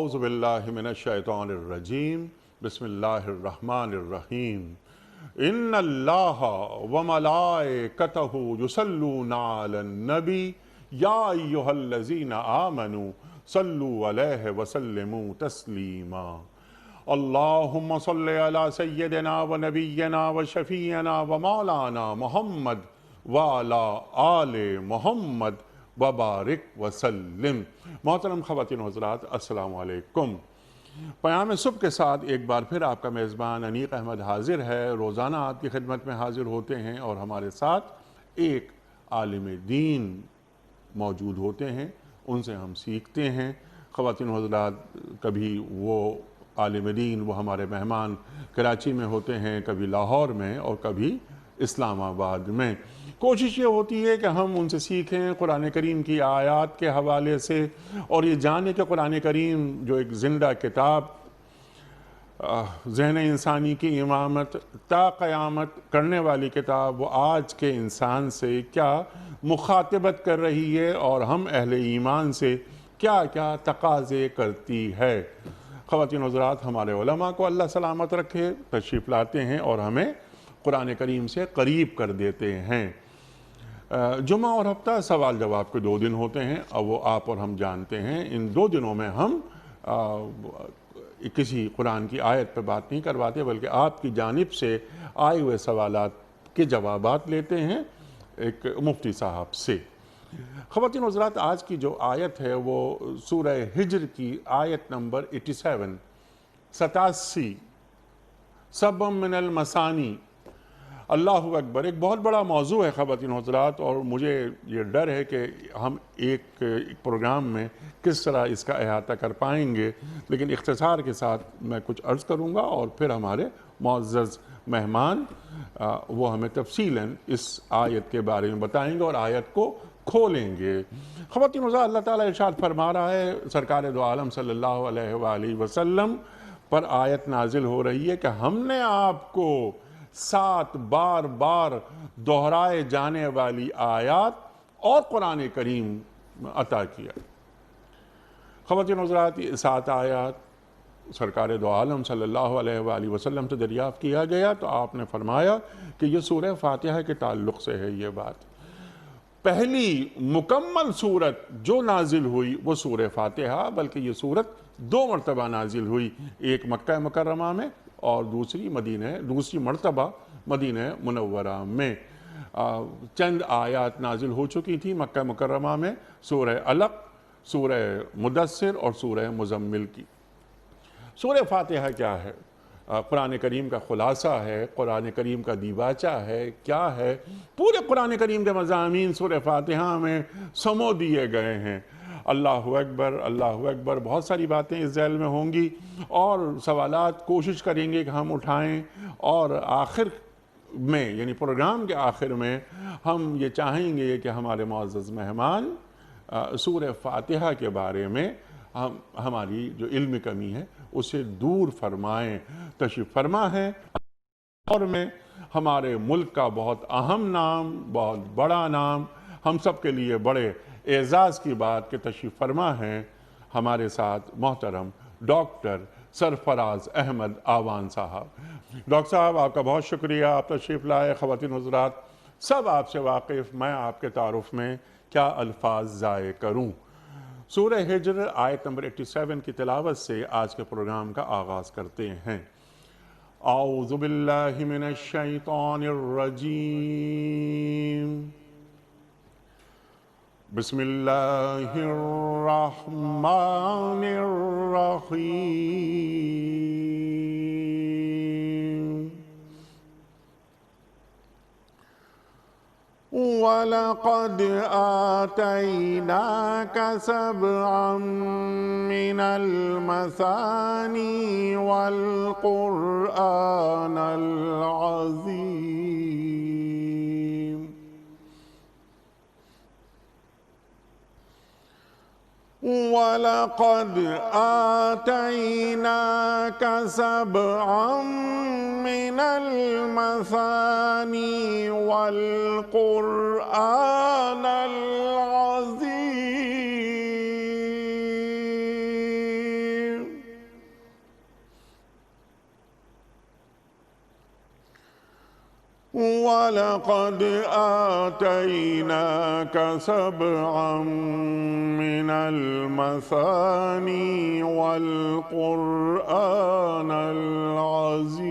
اعوذ باللہ من الشیطان الرجیم بسم اللہ الرحمن الرحیم ان اللہ وملائکتہ یصلون علی النبی یا ایہا الذین آمنوا صلوا علیہ وسلموا تسلیما اللہم صل علی سیدنا و نبینا و شفیعنا و مولانا محمد وعلی آل محمد وبارک وسلم۔ محترم خواتین و حضرات، السلام علیکم۔ پیام صبح کے ساتھ ایک بار پھر آپ کا میزبان انیق احمد حاضر ہے۔ روزانہ آپ کی خدمت میں حاضر ہوتے ہیں اور ہمارے ساتھ ایک عالم دین موجود ہوتے ہیں، ان سے ہم سیکھتے ہیں۔ خواتین و حضرات، کبھی وہ عالم دین وہ ہمارے مہمان کراچی میں ہوتے ہیں، کبھی لاہور میں اور کبھی اسلام آباد میں۔ کوشش یہ ہوتی ہے کہ ہم ان سے سیکھیں قرآن کریم کی آیات کے حوالے سے، اور یہ جانیں کہ قرآن کریم جو ایک زندہ کتاب ذہن انسانی کی امامت تا قیامت کرنے والی کتاب، وہ آج کے انسان سے کیا مخاطبت کر رہی ہے اور ہم اہل ایمان سے کیا کیا تقاضے کرتی ہے۔ خواتین و حضرات، ہمارے علماء کو اللہ سلامت رکھے، تشریف لاتے ہیں اور ہمیں قرآن کریم سے قریب کر دیتے ہیں۔ جمعہ اور ہفتہ سوال جواب کے 2 دن ہوتے ہیں، اور وہ آپ اور ہم جانتے ہیں۔ ان 2 دنوں میں ہم کسی قرآن کی آیت پہ بات نہیں کرواتے، بلکہ آپ کی جانب سے آئے ہوئے سوالات کے جوابات لیتے ہیں ایک مفتی صاحب سے۔ خواتین و حضرات، آج کی جو آیت ہے وہ سورہ ہجر کی آیت نمبر 87 سبع من المثانی۔ اللہ اکبر، ایک بہت بڑا موضوع ہے خواتین و حضرات، اور مجھے یہ ڈر ہے کہ ہم ایک پروگرام میں کس طرح اس کا احاطہ کر پائیں گے، لیکن اختصار کے ساتھ میں کچھ عرض کروں گا اور پھر ہمارے معزز مہمان وہ ہمیں تفصیلاً اس آیت کے بارے میں بتائیں گے اور آیت کو کھولیں گے۔ خواتین و حضرات، اللہ تعالیٰ ارشاد فرما رہا ہے، سرکار دو عالم صلی اللہ علیہ وآلہ وسلم پر آیت نازل ہو رہی ہے کہ ہم نے آپ کو 7 بار دہرائے جانے والی آیات اور قرآن کریم عطا کیا۔ خواتین و حضرات، یہ 7 آیات سرکار دو عالم صلی اللہ علیہ وآلہ وسلم سے دریافت کیا گیا تو آپ نے فرمایا کہ یہ سورہ فاتحہ کے تعلق سے ہے۔ یہ بات پہلی مکمل صورت جو نازل ہوئی وہ سورہ فاتحہ، بلکہ یہ صورت 2 مرتبہ نازل ہوئی، ایک مکہ مکرمہ میں اور دوسری مرتبہ مدینہ منورہ میں۔ چند آیات نازل ہو چکی تھی مکہ مکرمہ میں، سورہ علق، سورہ مدثر اور سورہ مزمل کی۔ سورہ فاتحہ کیا ہے؟ قرآن کریم کا خلاصہ ہے، قرآن کریم کا دیباچہ ہے، کیا ہے؟ پورے قرآن کریم کے مضامین سورہ فاتحہ میں سمو دیے گئے ہیں۔ اللہ اکبر، اللہ اکبر۔ بہت ساری باتیں اس ذیل میں ہوں گی اور سوالات کوشش کریں گے کہ ہم اٹھائیں، اور آخر میں یعنی پروگرام کے آخر میں ہم یہ چاہیں گے کہ ہمارے معزز مہمان سورہ فاتحہ کے بارے میں ہماری جو علم کمی ہے اسے دور فرمائیں۔ تشریف فرما ہے اور میں ہمارے ملک کا بہت اہم نام، بہت بڑا نام، ہم سب کے لیے بڑے اعزاز کی بات کہ تشریف فرما ہے ہمارے ساتھ محترم ڈاکٹر سرفراز احمد آوان صاحب۔ ڈاکٹر صاحب، آپ کا بہت شکریہ، آپ تشریف لائے۔ خواتین حضرات، سب آپ سے واقف، میں آپ کے تعارف میں کیا الفاظ ضائع کروں۔ سورہ ہجر آیت نمبر 87 کی تلاوت سے آج کے پروگرام کا آغاز کرتے ہیں۔ اعوذ باللہ من الشیطان الرجیم، بسم اللہ الرحمن الرحیم۔ وَلَقَدْ آتَيْنَاكَ سَبْعًا مِّنَ الْمَثَانِي وَالْقُرْآنَ الْعَظِيمَ۔ وَلَقَدْ آتَيْنَاكَ سَبْعًا مِّنَ الْمَثَانِي وَالْقُرْآنَ الْعَظِيمَ۔ وَلَقَدْ آتَيْنَاكَ سَبْعًا مِّنَ الْمَثَانِي وَالْقُرْآنَ الْعَظِيمَ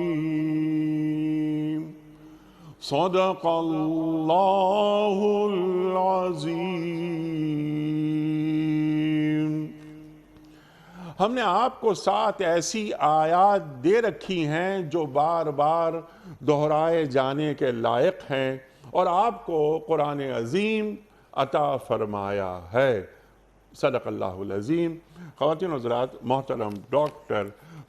صدق اللہ العظیم۔ ہم نے آپ کو 7 ایسی آیات دے رکھی ہیں جو بار بار دہرائے جانے کے لائق ہیں اور آپ کو قرآن عظیم عطا فرمایا ہے۔ صدق اللہ العظیم۔ خواتین و حضرات، محترم ڈاکٹر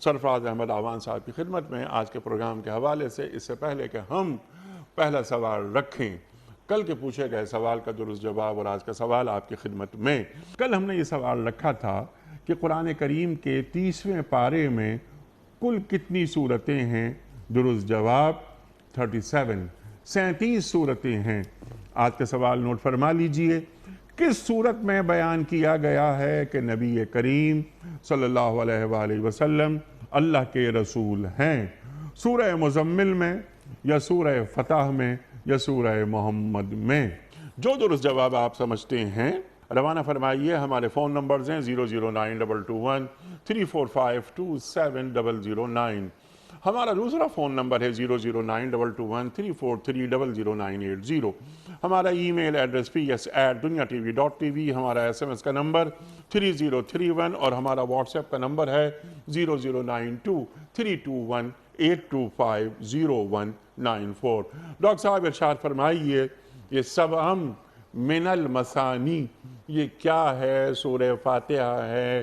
سرفراز احمد اعوان صاحب کی خدمت میں آج کے پروگرام کے حوالے سے، اس سے پہلے کہ ہم پہلا سوال رکھیں، کل کے پوچھے گئے سوال کا درست جواب اور آج کا سوال آپ کی خدمت میں۔ کل ہم نے یہ سوال رکھا تھا کہ قرآن کریم کے 30ویں پارے میں کل کتنی سورتیں ہیں؟ درست جواب 37 سورتیں ہیں۔ آج کا سوال نوٹ فرما لیجئے۔ کس سورت میں بیان کیا گیا ہے کہ نبی کریم صلی اللہ علیہ وآلہ وسلم اللہ کے رسول ہیں؟ سورہ مزمل میں یا سورہ فتح میں یا سورہ محمد میں؟ جو درست جواب آپ سمجھتے ہیں روانہ فرمائیے۔ ہمارے فون نمبرز ہیں 0092212752709۔ ہمارا دوسرا فون نمبر ہے 009221343000980۔ ہمارا ای میل ایڈریس ps@duniatv.tv، ہمارا SMS کا نمبر 3031 اور ہمارا واٹس ایپ کا نمبر ہے 009232182509194۔ ڈاکٹر صاحب ارشاد فرمائیے، یہ سبعم من المثانی یہ کیا ہے؟ سورہ فاتحہ ہے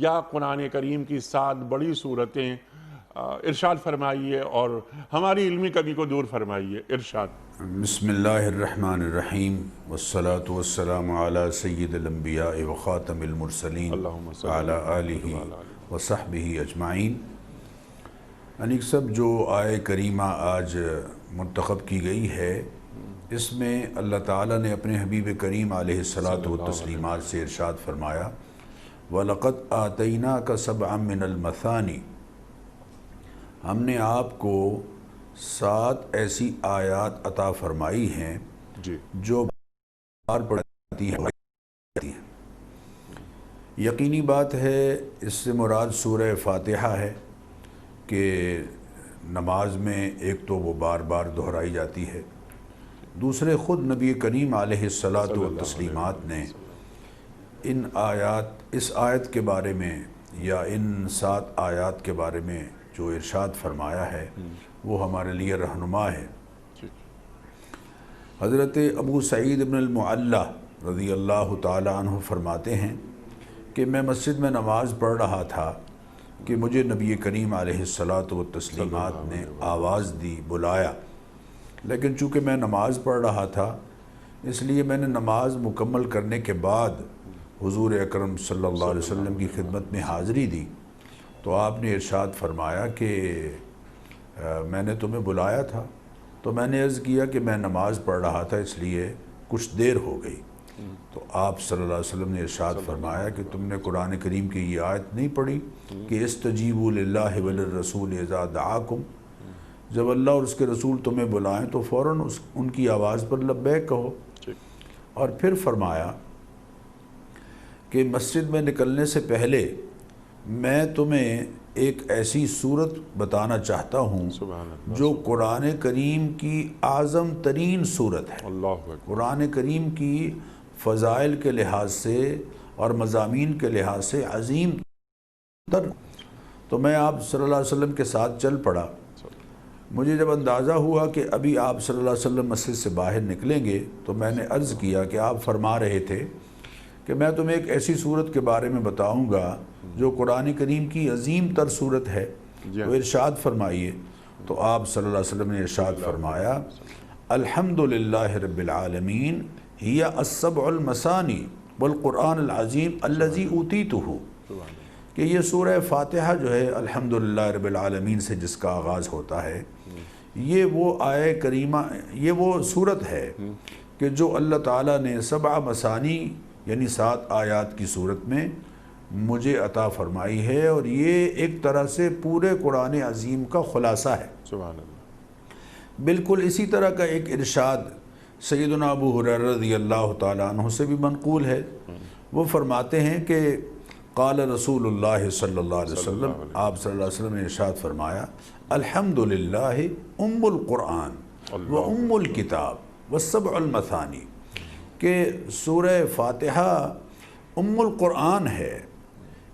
یا قرآن کریم کی 7 بڑی صورتیں؟ ارشاد فرمائیے اور ہماری علمی کمی کو دور فرمائیے۔ ارشاد۔ بسم اللہ الرحمن الرحیم، والصلاة والسلام علی سید الانبیاء وخاتم المرسلین وعلی آلہ وصحبہ اجمعین۔ انیک سب جو آیہ کریمہ آج منتخب کی گئی ہے، اس میں اللہ تعالیٰ نے اپنے حبیب کریم علیہ الصلاۃ والتسلیمات سے ارشاد فرمایا، وَلَقَدْ آتَيْنَاكَ سَبْعًا مِّنَ الْمَثَانِ، ہم نے آپ کو 7 ایسی آیات عطا فرمائی ہیں جو بار پڑھتی ہیں۔ یقینی بات ہے اس سے مراد سورہ فاتحہ ہے کہ نماز میں ایک تو وہ بار بار دہرائی جاتی ہے، دوسرے خود نبی کریم علیہ الصلاۃ والتسلیمات نے اس آیت کے بارے میں یا ان 7 آیات کے بارے میں جو ارشاد فرمایا ہے وہ ہمارے لیے رہنما ہے۔ حضرت ابو سعید بن المعلیٰ رضی اللہ تعالی عنہ فرماتے ہیں کہ میں مسجد میں نماز پڑھ رہا تھا کہ مجھے نبی کریم علیہ الصلاۃ والتسلیمات نے آواز دی، بلایا، لیکن چونکہ میں نماز پڑھ رہا تھا اس لیے میں نے نماز مکمل کرنے کے بعد حضور اکرم صلی اللہ علیہ وسلم کی خدمت میں حاضری دی تو آپ نے ارشاد فرمایا کہ میں نے تمہیں بلایا تھا، تو میں نے عرض کیا کہ میں نماز پڑھ رہا تھا اس لیے کچھ دیر ہو گئی۔ تو آپ صلی اللہ علیہ وسلم نے ارشاد فرمایا کہ تم نے قرآن کریم کی یہ آیت نہیں پڑھی کہ استجیبوا للہ وللرسول اذا دعاکم، جب اللہ اور اس کے رسول تمہیں بلائیں تو فوراً ان کی آواز پر لبیک کہو۔ اور پھر فرمایا کہ مسجد میں نکلنے سے پہلے میں تمہیں ایک ایسی صورت بتانا چاہتا ہوں جو قرآن کریم کی اعظم ترین صورت ہے، قرآن کریم کی فضائل کے لحاظ سے اور مضامین کے لحاظ سے عظیم تر۔ تو میں آپ صلی اللہ علیہ وسلم کے ساتھ چل پڑا۔ مجھے جب اندازہ ہوا کہ ابھی آپ صلی اللہ علیہ وسلم مسجد سے باہر نکلیں گے تو میں نے عرض کیا کہ آپ فرما رہے تھے کہ میں تمہیں ایک ایسی صورت کے بارے میں بتاؤں گا جو قرآن کریم کی عظیم تر صورت ہے، تو ارشاد فرمائیے۔ تو آپ صلی اللہ علیہ وسلم نے ارشاد فرمایا، الحمدللہ رب العالمین ہی السبع المثانی والقرآن العظیم الذی اوتیتہ، کہ یہ سورہ فاتحہ جو ہے الحمدللہ رب العالمین سے جس کا آغاز ہوتا ہے، یہ وہ آیہ کریمہ، یہ وہ صورت ہے کہ جو اللہ تعالیٰ نے 7 مثانی یعنی 7 آیات کی صورت میں مجھے عطا فرمائی ہے، اور یہ ایک طرح سے پورے قرآن عظیم کا خلاصہ ہے۔ سبحان اللہ۔ بالکل اسی طرح کا ایک ارشاد سیدنا ابو ہریرہ رضی اللہ تعالیٰ عنہ سے بھی منقول ہے. وہ فرماتے ہیں کہ قال رسول اللہ صلی اللہ علیہ وسلم، آپ صلی اللہ علیہ وسلم نے ارشاد فرمایا، الحمدللہ ام القرآن و ام الکتاب والسبع المثانی، کہ سورہ فاتحہ ام القرآن ہے،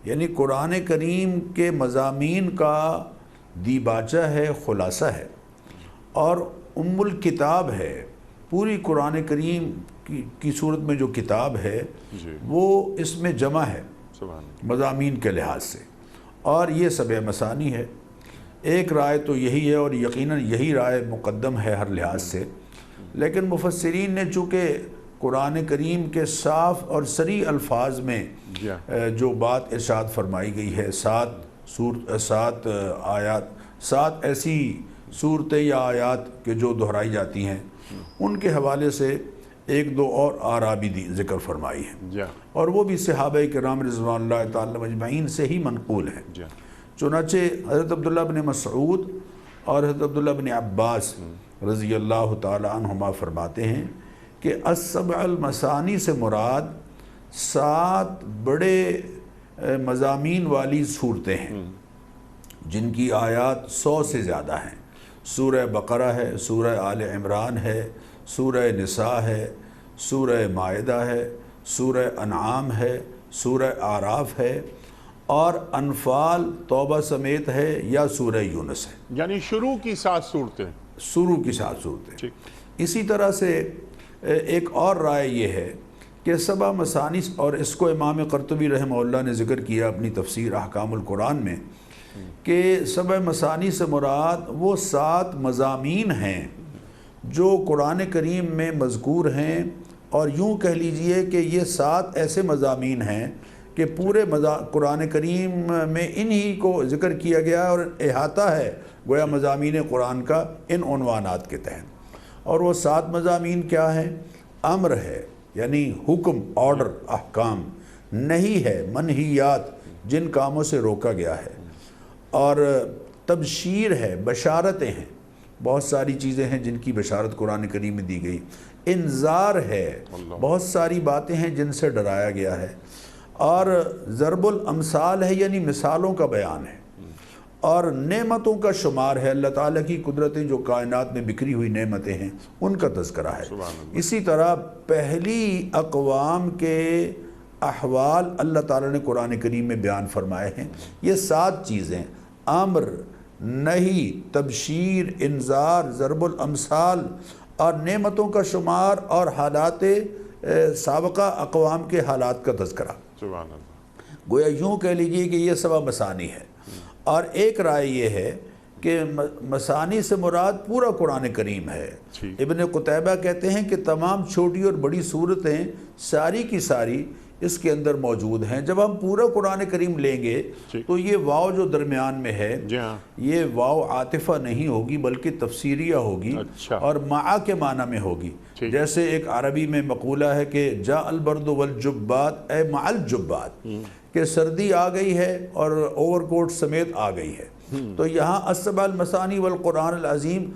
یعنی قرآن کریم کے مضامین کا دیباچہ ہے، خلاصہ ہے، اور ام الکتاب ہے، پوری قرآن کریم کی صورت میں جو کتاب ہے وہ اس میں جمع ہے مضامین کے لحاظ سے، اور یہ سبع مثانی ہے. ایک رائے تو یہی ہے، اور یقیناً یہی رائے مقدم ہے ہر لحاظ سے، لیکن مفسرین نے چونکہ قرآن کریم کے صاف اور صریح الفاظ میں جو بات ارشاد فرمائی گئی ہے، 7 آیات، 7 ایسی صورتیں یا آیات کہ جو دہرائی جاتی ہیں، ان کے حوالے سے ایک دو اور آراء بھی ذکر فرمائی ہیں، اور وہ بھی صحابہ کرام رضوان اللہ تعالی مجمعین سے ہی منقول ہیں. چنانچہ حضرت عبداللہ بن مسعود اور حضرت عبداللہ بن عباس رضی اللہ تعالی عنہما فرماتے ہیں کہ السبع المثانی سے مراد 7 بڑے مضامین والی صورتیں ہیں جن کی آیات 100 سے زیادہ ہیں. سورہ بقرہ ہے، سورہ آل عمران ہے، سورہ نساء ہے، سورہ مائدہ ہے، سورہ انعام ہے، سورہ اعراف ہے، اور انفال توبہ سمیت ہے، یا سورہ یونس ہے. یعنی شروع کی 7 صورتیں. شروع کی 7 صورتیں. اسی طرح سے ایک اور رائے یہ ہے کہ سبع مثانی، اور اس کو امام قرطبی رحمہ اللہ نے ذکر کیا اپنی تفسیر احکام القرآن میں، کہ سبع مثانی سے مراد وہ 7 مضامین ہیں جو قرآن کریم میں مذکور ہیں، اور یوں کہہ لیجئے کہ یہ 7 ایسے مضامین ہیں کہ پورے قرآن کریم میں انہی کو ذکر کیا گیا اور احاطہ ہے گویا مضامین قرآن کا ان عنوانات کے تحت. اور وہ 7 مضامین کیا ہیں؟ امر ہے، یعنی حکم، آرڈر، احکام. نہیں ہے، منہیات، جن کاموں سے روکا گیا ہے. اور تبشیر ہے، بشارتیں ہیں، بہت ساری چیزیں ہیں جن کی بشارت قرآن کریم میں دی گئی. انذار ہے، بہت ساری باتیں ہیں جن سے ڈرایا گیا ہے. اور ضرب الامثال ہے، یعنی مثالوں کا بیان ہے. اور نعمتوں کا شمار ہے، اللہ تعالیٰ کی قدرتیں جو کائنات میں بکھری ہوئی نعمتیں ہیں ان کا تذکرہ ہے. اسی طرح پہلی اقوام کے احوال اللہ تعالیٰ نے قرآن کریم میں بیان فرمائے ہیں. یہ 7 چیزیں، امر، نہی، تبشیر، انذار، ضرب الامثال، اور نعمتوں کا شمار، اور حالات سابقہ اقوام کے حالات کا تذکرہ. گویا یوں کہہ لیجئے کہ یہ سبع مثانی ہے. اور ایک رائے یہ ہے کہ مثانی سے مراد پورا قرآن کریم ہے. ابن قتیبہ کہتے ہیں کہ تمام چھوٹی اور بڑی صورتیں ساری کی ساری اس کے اندر موجود ہیں. جب ہم پورا قرآن کریم لیں گے تو یہ واو جو درمیان میں ہے یہ واو عاطفہ نہیں ہوگی بلکہ تفسیریہ ہوگی، اور معا کے معنی میں ہوگی. جیسے ایک عربی میں مقولہ ہے کہ جاء البرد والجبات اے مع الجبات، کہ سردی آ گئی ہے اور اوور کوٹ سمیت آ گئی ہے. تو یہاں السبع المثانی والقرآن العظیم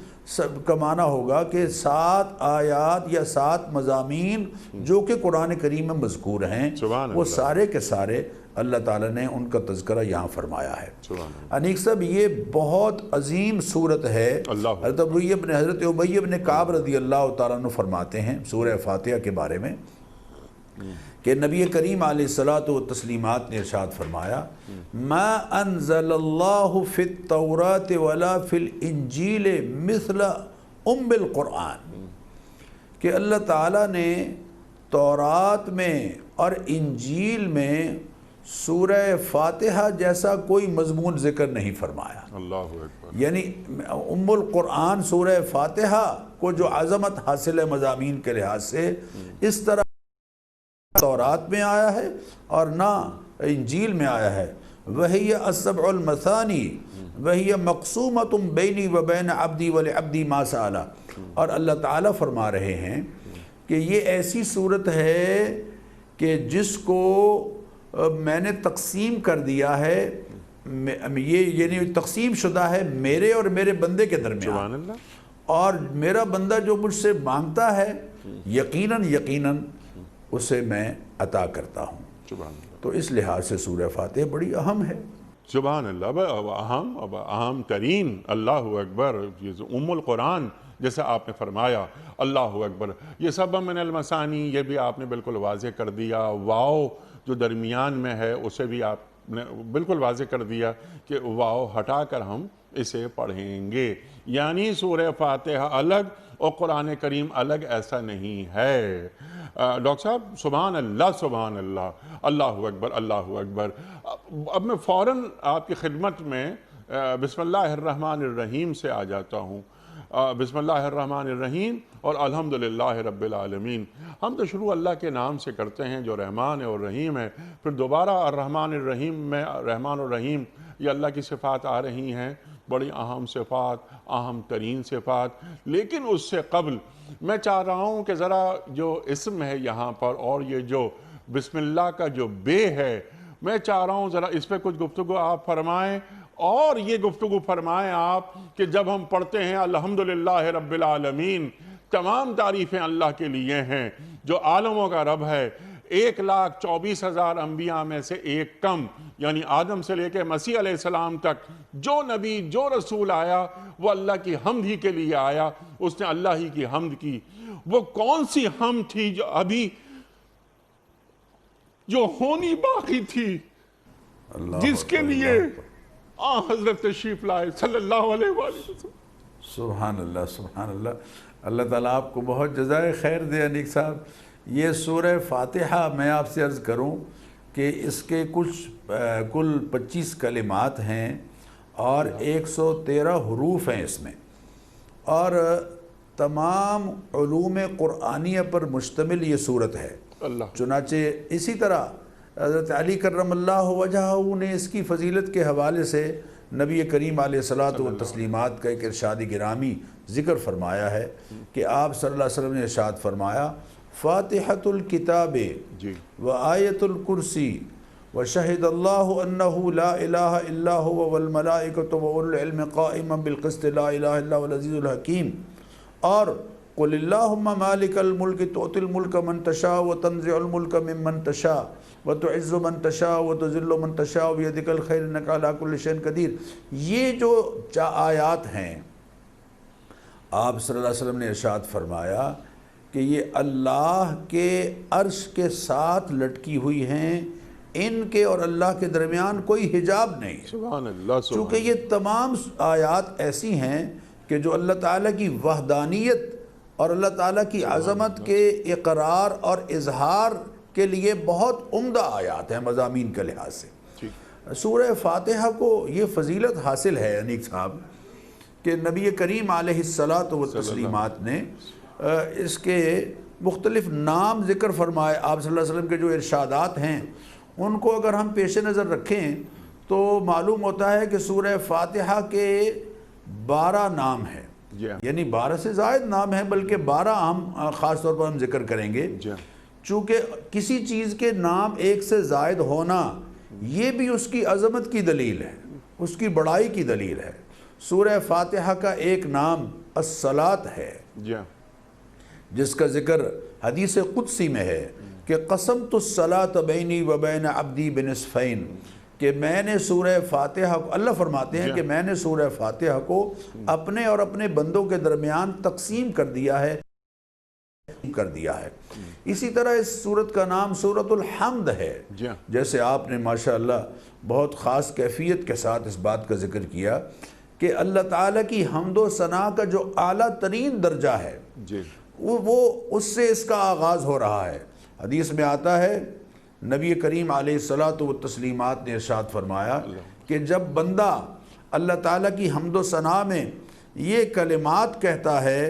کا معنی ہوگا کہ 7 آیات یا 7 مضامین جو کہ قرآن کریم میں مذکور ہیں، وہ سارے کے سارے اللہ تعالیٰ نے ان کا تذکرہ یہاں فرمایا ہے. انیک صاحب، یہ بہت عظیم صورت ہے. حضرت ابی بن کعب رضی اللہ تعالیٰ عنہ فرماتے ہیں سورہ فاتحہ کے بارے میں کہ نبی کریم علیہ الصلاۃ والتسلیمات نے ارشاد فرمایا، ما انزل اللہ فی التوراۃ ولا فی الانجیل مثل ام القرآن، کہ اللہ تعالیٰ نے تورات میں اور انجیل میں سورہ فاتحہ جیسا کوئی مضمون ذکر نہیں فرمایا. اللہ اکبر. یعنی ام القرآن سورہ فاتحہ کو جو عظمت حاصل ہے مضامین کے لحاظ سے، اس طرح تورات میں آیا ہے اور نہ انجیل میں آیا ہے. وہی السبع المثانی وہی مقسومۃ بینی و بین عبدی ولعبدی ما سأل. اور اللہ تعالیٰ فرما رہے ہیں کہ یہ ایسی صورت ہے کہ جس کو میں نے تقسیم کر دیا ہے، یہ یعنی تقسیم شدہ ہے میرے اور میرے بندے کے درمیان. اور میرا بندہ جو مجھ سے مانگتا ہے یقیناً یقیناً اسے میں عطا کرتا ہوں۔ سبحان اللہ، تو اس لحاظ سے سورہ فاتحہ بڑی اہم ہے۔ سبحان اللہ۔ اب اہم ترین، اللہ اکبر، یہ ام القرآن جیسے آپ نے فرمایا، اللہ اکبر، یہ سب من المثانی، یہ بھی آپ نے بالکل واضح کر دیا۔ واو جو درمیان میں ہے اسے بھی آپ نے بالکل واضح کر دیا کہ واو ہٹا کر ہم اسے پڑھیں گے، یعنی سورہ فاتحہ الگ اور قرآن کریم الگ ایسا نہیں ہے۔ ڈاکٹر صاحب سبحان اللہ، سبحان اللہ، اللہ اکبر، اللہ اکبر۔ اب میں فوراً آپ کی خدمت میں بسم اللہ الرحمن الرحیم سے آ جاتا ہوں۔ بسم اللہ الرحمن الرحیم اور الحمدللہ رب العالمین، ہم تو شروع اللہ کے نام سے کرتے ہیں جو رحمان ہے اور رحیم ہے، پھر دوبارہ الرحمن الرحیم میں رحمان الرحیم یہ اللہ کی صفات آ رہی ہیں، بڑی اہم صفات، اہم ترین صفات۔ لیکن اس سے قبل میں چاہ رہا ہوں کہ ذرا جو اسم ہے یہاں پر اور یہ جو بسم اللہ کا جو بے ہے، میں چاہ رہا ہوں ذرا اس پہ کچھ گفتگو آپ فرمائیں، اور یہ گفتگو فرمائیں آپ کہ جب ہم پڑھتے ہیں الحمدللہ رب العالمین، تمام تعریفیں اللہ کے لیے ہیں جو عالموں کا رب ہے، 1,24,000 انبیاء میں سے ایک کم، یعنی آدم سے لے کے مسیح علیہ السلام تک جو نبی جو رسول آیا وہ اللہ کی حمد ہی کے لیے آیا، اس نے اللہ ہی کی حمد کی۔ وہ کون سی حمد تھی جو ابھی جو ہونی باقی تھی، جس کے لیے حضرت تشریف لائے صلی اللہ علیہ وآلہ وسلم۔ سبحان اللہ، سبحان اللہ۔ اللہ تعالیٰ آپ کو بہت جزائے خیر دے انیک صاحب۔ یہ سورہ فاتحہ میں آپ سے عرض کروں کہ اس کے کچھ کل 25 کلمات ہیں اور 113 حروف ہیں اس میں، اور تمام علوم قرآنیہ پر مشتمل یہ صورت ہے۔ چنانچہ اسی طرح حضرت علی کرم اللہ وجہہ نے اس کی فضیلت کے حوالے سے نبی کریم علیہ الصلاۃ والتسلیمات کا ایک ارشاد گرامی ذکر فرمایا ہے کہ آپ صلی اللہ علیہ وسلم نے ارشاد فرمایا فاتحۃ الکتاب و آیت الکرسی و شہد اللہ انہ لا الہ الا هو والملائکۃ و اولو العلم قائما بالقسط لا الہ الا هو العزیز الحکیم، اور قل اللہم مالک الملک تؤتی الملک من تشاء وتنزع الملک ممن تشاء وتعز من تشاء وتذل من تشاء بیدک الخیر انک علی کل شیء قدیر۔ یہ جو آیات ہیں آپ صلی اللہ علیہ وسلم نے ارشاد فرمایا کہ یہ اللہ کے عرش کے ساتھ لٹکی ہوئی ہیں، ان کے اور اللہ کے درمیان کوئی حجاب نہیں۔ سبحان اللہ۔ چونکہ یہ تمام آیات ایسی ہیں کہ جو اللہ تعالیٰ کی وحدانیت اور اللہ تعالیٰ کی عظمت کے اقرار اور اظہار کے لیے بہت عمدہ آیات ہیں مضامین کے لحاظ سے۔ سورہ فاتحہ کو یہ فضیلت حاصل ہے انیک صاحب کہ نبی کریم علیہ الصلاۃ والتسلیمات نے اس کے مختلف نام ذکر فرمائے۔ آپ صلی اللہ علیہ وسلم کے جو ارشادات ہیں ان کو اگر ہم پیش نظر رکھیں تو معلوم ہوتا ہے کہ سورہ فاتحہ کے 12 نام ہیں، یعنی 12 سے زائد نام ہیں، بلکہ 12 ہم خاص طور پر ہم ذکر کریں گے۔ چونکہ کسی چیز کے نام ایک سے زائد ہونا یہ بھی اس کی عظمت کی دلیل ہے، اس کی بڑائی کی دلیل ہے۔ سورہ فاتحہ کا ایک نام الصلاۃ ہے جس کا ذکر حدیث قدسی میں ہے کہ قسمت الصلاۃ بینی و بین عبدی بنصفین، کہ میں نے سورہ فاتحہ کو، اللہ فرماتے ہیں کہ میں نے سورہ فاتحہ کو اپنے اور اپنے بندوں کے درمیان تقسیم کر دیا ہے۔ اسی طرح اس سورت کا نام سورۃ الحمد ہے، جیسے آپ نے ماشاءاللہ بہت خاص کیفیت کے ساتھ اس بات کا ذکر کیا کہ اللہ تعالیٰ کی حمد و ثنا کا جو اعلیٰ ترین درجہ ہے وہ اس سے اس کا آغاز ہو رہا ہے۔ حدیث میں آتا ہے نبی کریم علیہ الصلاۃ والتسلیمات نے ارشاد فرمایا کہ جب بندہ اللہ تعالیٰ کی حمد و ثنا میں یہ کلمات کہتا ہے،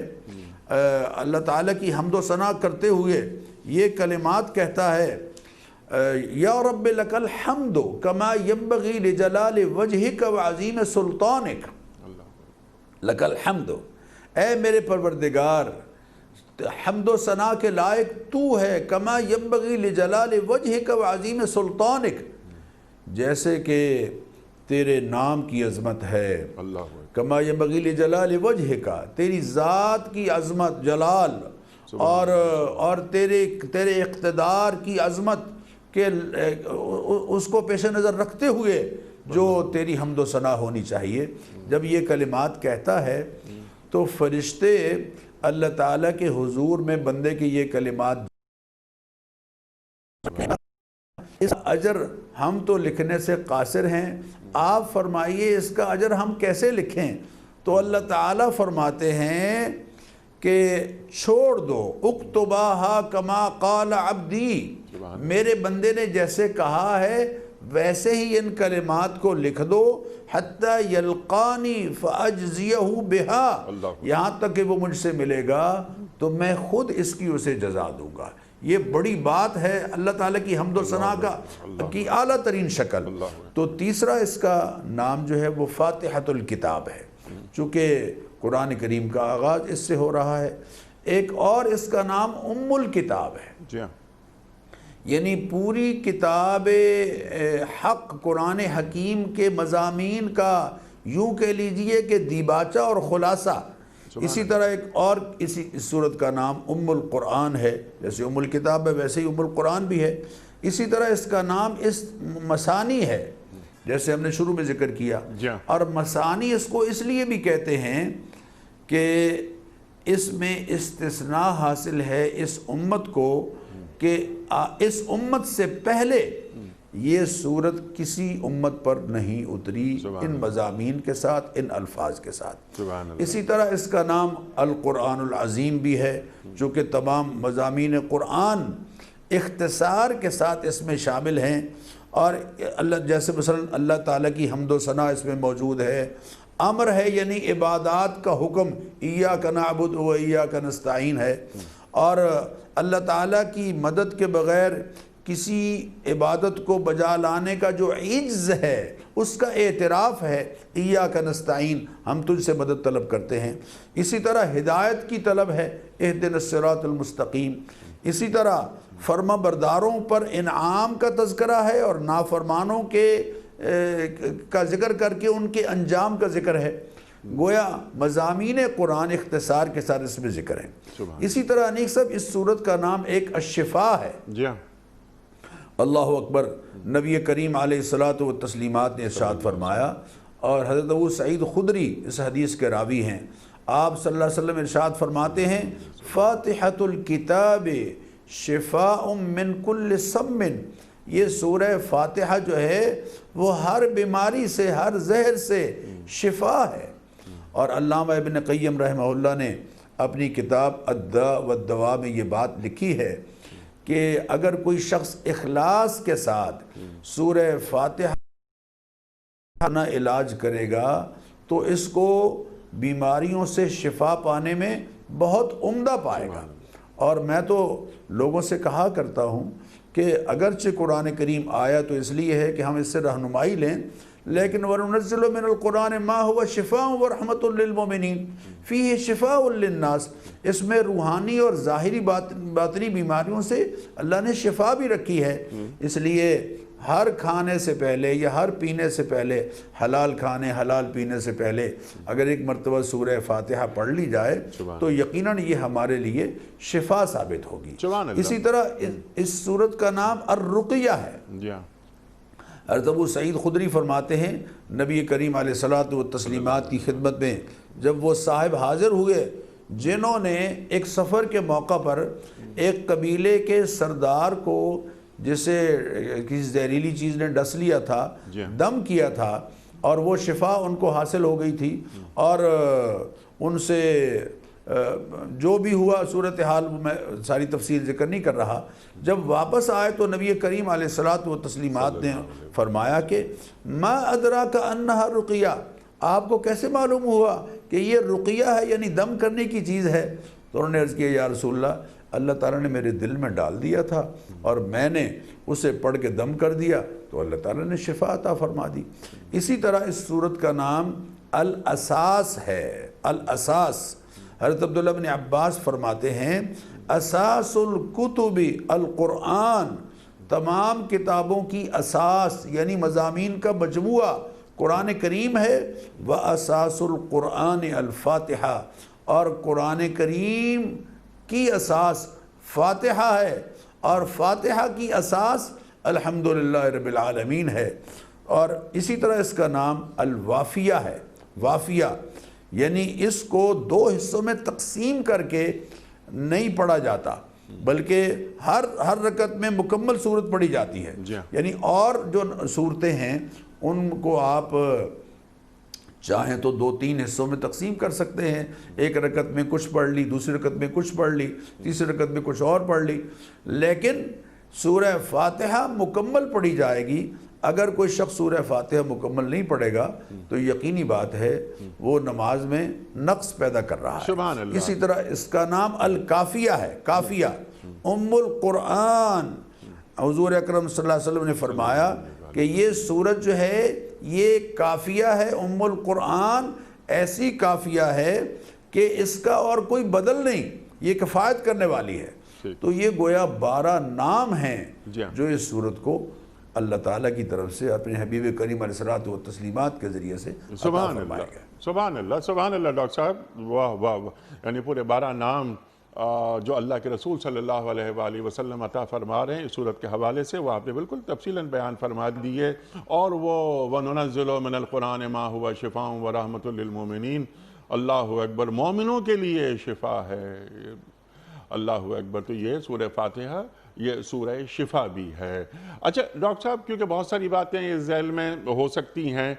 اللہ تعالیٰ کی حمد و ثنا کرتے ہوئے یہ کلمات کہتا ہے یا رب لک الحمد کما ینبغی لجلال وجہک وعظیم سلطانک، لک الحمد، اے میرے پروردگار حمد و ثنا کے لائق تو ہے، کما ینبغی لجلال وجہک وعظیم سلطانک، جیسے کہ تیرے نام کی عظمت ہے کما ینبغی لجلال وجہ کا، تیری ذات کی عظمت، جلال اور تیرے اقتدار کی عظمت کہ اس کو پیش نظر رکھتے ہوئے جو تیری حمد و ثنا ہونی چاہیے. جب یہ کلمات کہتا ہے تو فرشتے اللہ تعالیٰ کے حضور میں بندے کے یہ کلمات، اس اجر ہم تو لکھنے سے قاصر ہیں، آپ فرمائیے اس کا اجر ہم کیسے لکھیں؟ تو اللہ تعالیٰ فرماتے ہیں کہ چھوڑ دو، اکتباہا کما قال عبدی، میرے بندے نے جیسے کہا ہے ویسے ہی ان کلمات کو لکھ دو، حتی یلقانی فاجزیہ بہا، یہاں تک کہ وہ مجھ سے ملے گا تو میں خود اس کی اسے جزا دوں گا. یہ بڑی بات ہے اللہ تعالیٰ کی حمد و ثنا کی اعلیٰ ترین شکل. تو تیسرا اس کا نام جو ہے وہ فاتحۃ الکتاب ہے، چونکہ قرآن کریم کا آغاز اس سے ہو رہا ہے. ایک اور اس کا نام ام الکتاب ہے، یعنی پوری کتاب حق قرآن حکیم کے مضامین کا یوں کہہ لیجئے کہ دیباچہ اور خلاصہ. اسی طرح ایک اور اس سورت کا نام ام القرآن ہے، جیسے ام الکتاب ہے ویسے ہی ام القرآن بھی ہے. اسی طرح اس کا نام اس مثانی ہے، جیسے ہم نے شروع میں ذکر کیا. اور مثانی اس کو اس لیے بھی کہتے ہیں کہ اس میں استثناء حاصل ہے اس امت کو کہ اس امت سے پہلے یہ سورت کسی امت پر نہیں اتری ان مضامین کے ساتھ، ان الفاظ کے ساتھ. اسی طرح اس کا نام القرآن العظیم بھی ہے، جو کہ تمام مضامین قرآن اختصار کے ساتھ اس میں شامل ہیں. اور اللہ جیسے مثلا اللہ تعالیٰ کی حمد و ثنا اس میں موجود ہے، امر ہے یعنی عبادات کا حکم، ایاک نعبد و ایاک نستعین ہے، اور اللہ تعالیٰ کی مدد کے بغیر کسی عبادت کو بجا لانے کا جو عجز ہے اس کا اعتراف ہے، ایاک نستعین، ہم تجھ سے مدد طلب کرتے ہیں. اسی طرح ہدایت کی طلب ہے، اہدنا الصراط المستقیم. اسی طرح فرما برداروں پر انعام کا تذکرہ ہے اور نافرمانوں کا ذکر کر کے ان کے انجام کا ذکر ہے. گویا مضامین قرآن اختصار کے ساتھ اس میں ذکر ہے. اسی طرح انیک صاحب اس سورت کا نام ایک الشفا ہے. اللہ اکبر. نبی کریم علیہ الصلاۃ والتسلیمات نے ارشاد فرمایا، اور حضرت ابو سعید خدری اس حدیث کے راوی ہیں، آپ صلی اللہ علیہ وسلم ارشاد فرماتے ہیں فاتحۃ الکتاب شفاء من کل سم. یہ سورہ فاتحہ جو ہے وہ ہر بیماری سے، ہر زہر سے شفا ہے. اور علامہ ابن قیم رحمہ اللہ نے اپنی کتاب الداء والدواء میں یہ بات لکھی ہے کہ اگر کوئی شخص اخلاص کے ساتھ سورہ فاتحہ نہ علاج کرے گا تو اس کو بیماریوں سے شفا پانے میں بہت عمدہ پائے گا. اور میں تو لوگوں سے کہا کرتا ہوں کہ اگرچہ قرآن کریم آیا تو اس لیے ہے کہ ہم اس سے رہنمائی لیں، لیکن وَنُنَزِّلُ مِنَ الْقُرْآنِ مَا هُوَ شِفَاءٌ وَرَحْمَةٌ لِّلْمُؤْمِنِينَ فِيهِ شِفَاءٌ لِّلنَّاسِ. اس میں روحانی اور ظاہری باطنی بیماریوں سے اللہ نے شفا بھی رکھی ہے. اس لیے ہر کھانے سے پہلے یا ہر پینے سے پہلے، حلال کھانے حلال پینے سے پہلے اگر ایک مرتبہ سورہ فاتحہ پڑھ لی جائے تو یقیناً یہ ہمارے لیے شفا ثابت ہوگی. اسی طرح اس سورت کا نام الرقیہ ہے. حضرت ابو سعید خدری فرماتے ہیں نبی کریم علیہ الصلاۃ والتسلیمات کی خدمت میں جب وہ صاحب حاضر ہوئے جنہوں نے ایک سفر کے موقع پر ایک قبیلے کے سردار کو جسے کسی زہریلی چیز نے ڈس لیا تھا، دم کیا تھا، اور وہ شفا ان کو حاصل ہو گئی تھی، اور ان سے جو بھی ہوا صورتحال میں ساری تفصیل ذکر نہیں کر رہا. جب واپس آئے تو نبی کریم علیہ الصلاۃ والتسلیمات نے فرمایا کہ ما ادراک انہا رقیہ، آپ کو کیسے معلوم ہوا کہ یہ رقیہ ہے یعنی دم کرنے کی چیز ہے؟ تو انہوں نے عرض کیا یا رسول اللہ تعالیٰ نے میرے دل میں ڈال دیا تھا اور میں نے اسے پڑھ کے دم کر دیا تو اللہ تعالیٰ نے شفا عطا فرما دی. اسی طرح اس سورت کا نام الاساس ہے. الاساس. حضرت عبداللہ بن عباس فرماتے ہیں اساس الکتب القرآن، تمام کتابوں کی اساس یعنی مضامین کا مجموعہ قرآن کریم ہے وَأَسَاسُ الْقُرْآنِ الْفَاتِحَةِ، اور قرآن کریم کی اساس فاتحہ ہے، اور فاتحہ کی اساس الحمدللہ رب العالمین ہے۔ اور اسی طرح اس کا نام الوافیہ ہے، وافیہ یعنی اس کو 2 حصوں میں تقسیم کر کے نہیں پڑھا جاتا، بلکہ ہر رکعت میں مکمل صورت پڑھی جاتی ہے۔ یعنی اور جو صورتیں ہیں ان کو آپ چاہیں تو 2-3 حصوں میں تقسیم کر سکتے ہیں، ایک رکعت میں کچھ پڑھ لی، دوسری رکعت میں کچھ پڑھ لی، تیسری رکعت میں کچھ اور پڑھ لی، لیکن سورہ فاتحہ مکمل پڑھی جائے گی۔ اگر کوئی شخص سورہ فاتحہ مکمل نہیں پڑھے گا تو یقینی بات ہے وہ نماز میں نقص پیدا کر رہا ہے۔ سبحان اللہ۔ اسی طرح اس کا نام الکافیہ ہے، کافیہ ام القرآن۔ حضور اکرم صلی اللہ علیہ وسلم نے فرمایا کہ یہ سورت جو ہے یہ کافیہ ہے، ام القرآن، ایسی کافیہ ہے کہ اس کا اور کوئی بدل نہیں، یہ کفایت کرنے والی ہے۔ تو یہ گویا 12 نام ہیں جو اس سورت کو اللہ تعالیٰ کی طرف سے اپنے حبیب کریم علیہ الصلوۃ والتسلیمات کے ذریعے سے عطا فرمایا گیا۔ سبحان اللہ، سبحان اللہ ڈاکٹر صاحب، واہ واہ واہ، یعنی پورے 12 نام جو اللہ کے رسول صلی اللہ علیہ وآلہ وسلم عطا فرما رہے ہیں اس صورت کے حوالے سے، وہ آپ نے بالکل تفصیلاً بیان فرما دیے۔ اور وہ وَنُنَزِّلُ مِنَ الْقُرْآنِ مَا هُوَ شِفَاءٌ وَرَحْمَةٌ لِّلْمُؤْمِنِينَ، اللہ اکبر، مومنوں کے لیے شفا ہے، اللہ اکبر۔ تو یہ سورہ فاتحہ یہ سورہ شفا بھی ہے۔ اچھا ڈاکٹر صاحب، کیونکہ بہت ساری باتیں اس ذیل میں ہو سکتی ہیں،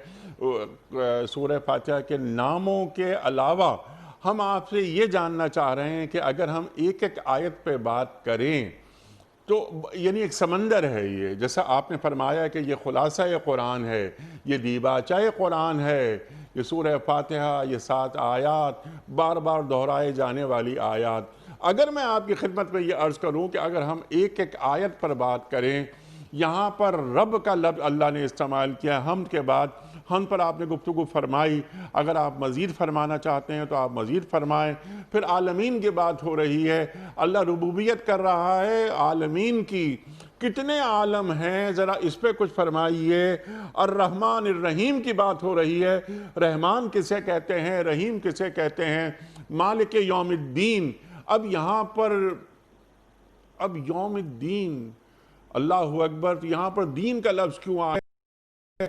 سورہ فاتحہ کے ناموں کے علاوہ ہم آپ سے یہ جاننا چاہ رہے ہیں کہ اگر ہم ایک آیت پہ بات کریں تو یعنی ایک سمندر ہے یہ، جیسا آپ نے فرمایا کہ یہ خلاصہ قرآن ہے، یہ دیباچہ قرآن ہے، یہ سورہ فاتحہ، یہ 7 آیات، بار بار دہرائے جانے والی آیات۔ اگر میں آپ کی خدمت میں یہ عرض کروں کہ اگر ہم ایک آیت پر بات کریں، یہاں پر رب کا لفظ اللہ نے استعمال کیا، حمد کے بعد ہم پر آپ نے گفتگو فرمائی، اگر آپ مزید فرمانا چاہتے ہیں تو آپ مزید فرمائیں۔ پھر عالمین کی بات ہو رہی ہے، اللہ ربوبیت کر رہا ہے عالمین کی، کتنے عالم ہیں ذرا اس پہ کچھ فرمائیے۔ الرحمن الرحیم کی بات ہو رہی ہے، رحمان کسے کہتے ہیں، رحیم کسے کہتے ہیں، مالک یوم الدین۔ اب یہاں پر یوم الدین، اللہ اکبر، یہاں پر دین کا لفظ کیوں آیا ہے؟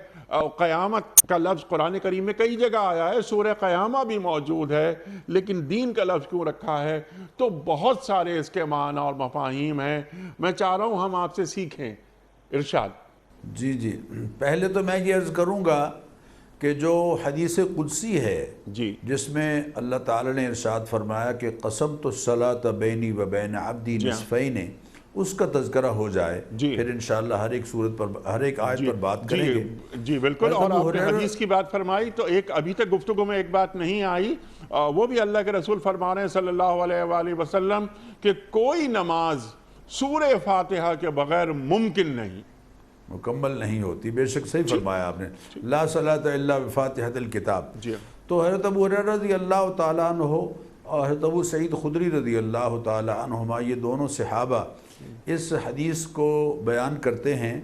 قیامت کا لفظ قرآن کریم میں کئی جگہ آیا ہے، سورہ قیامہ بھی موجود ہے، لیکن دین کا لفظ کیوں رکھا ہے؟ تو بہت سارے اس کے معنی اور مفاہیم ہیں، میں چاہ رہا ہوں ہم آپ سے سیکھیں، ارشاد۔ جی، پہلے تو میں یہ عرض کروں گا کہ جو حدیث قدسی ہے جس میں اللہ تعالی نے ارشاد فرمایا کہ قسمت الصلاۃ بینی و بین عبدی نصفین، اس کا تذکرہ ہو جائے، پھر انشاءاللہ ہر ایک صورت پر، ہر ایک آیت پر بات کریں گے۔ جی بالکل، اور آپ نے حدیث کی بات فرمائی تو ایک ابھی تک گفتگو میں ایک بات نہیں آئی، وہ بھی اللہ کے رسول فرما رہے ہیں صلی اللہ علیہ وآلہ وسلم کہ کوئی نماز سورہ فاتحہ کے بغیر ممکن نہیں، مکمل نہیں ہوتی۔ بے شک صحیح فرمایا آپ نے، لا صلاۃ الا بفاتحۃ الکتاب۔ تو حضرت ابو ہریرہ رضی اللہ تعالیٰ عنہ اور حضرت ابو سعید خدری رضی اللہ تعالیٰ عنہما، یہ دونوں صحابہ اس حدیث کو بیان کرتے ہیں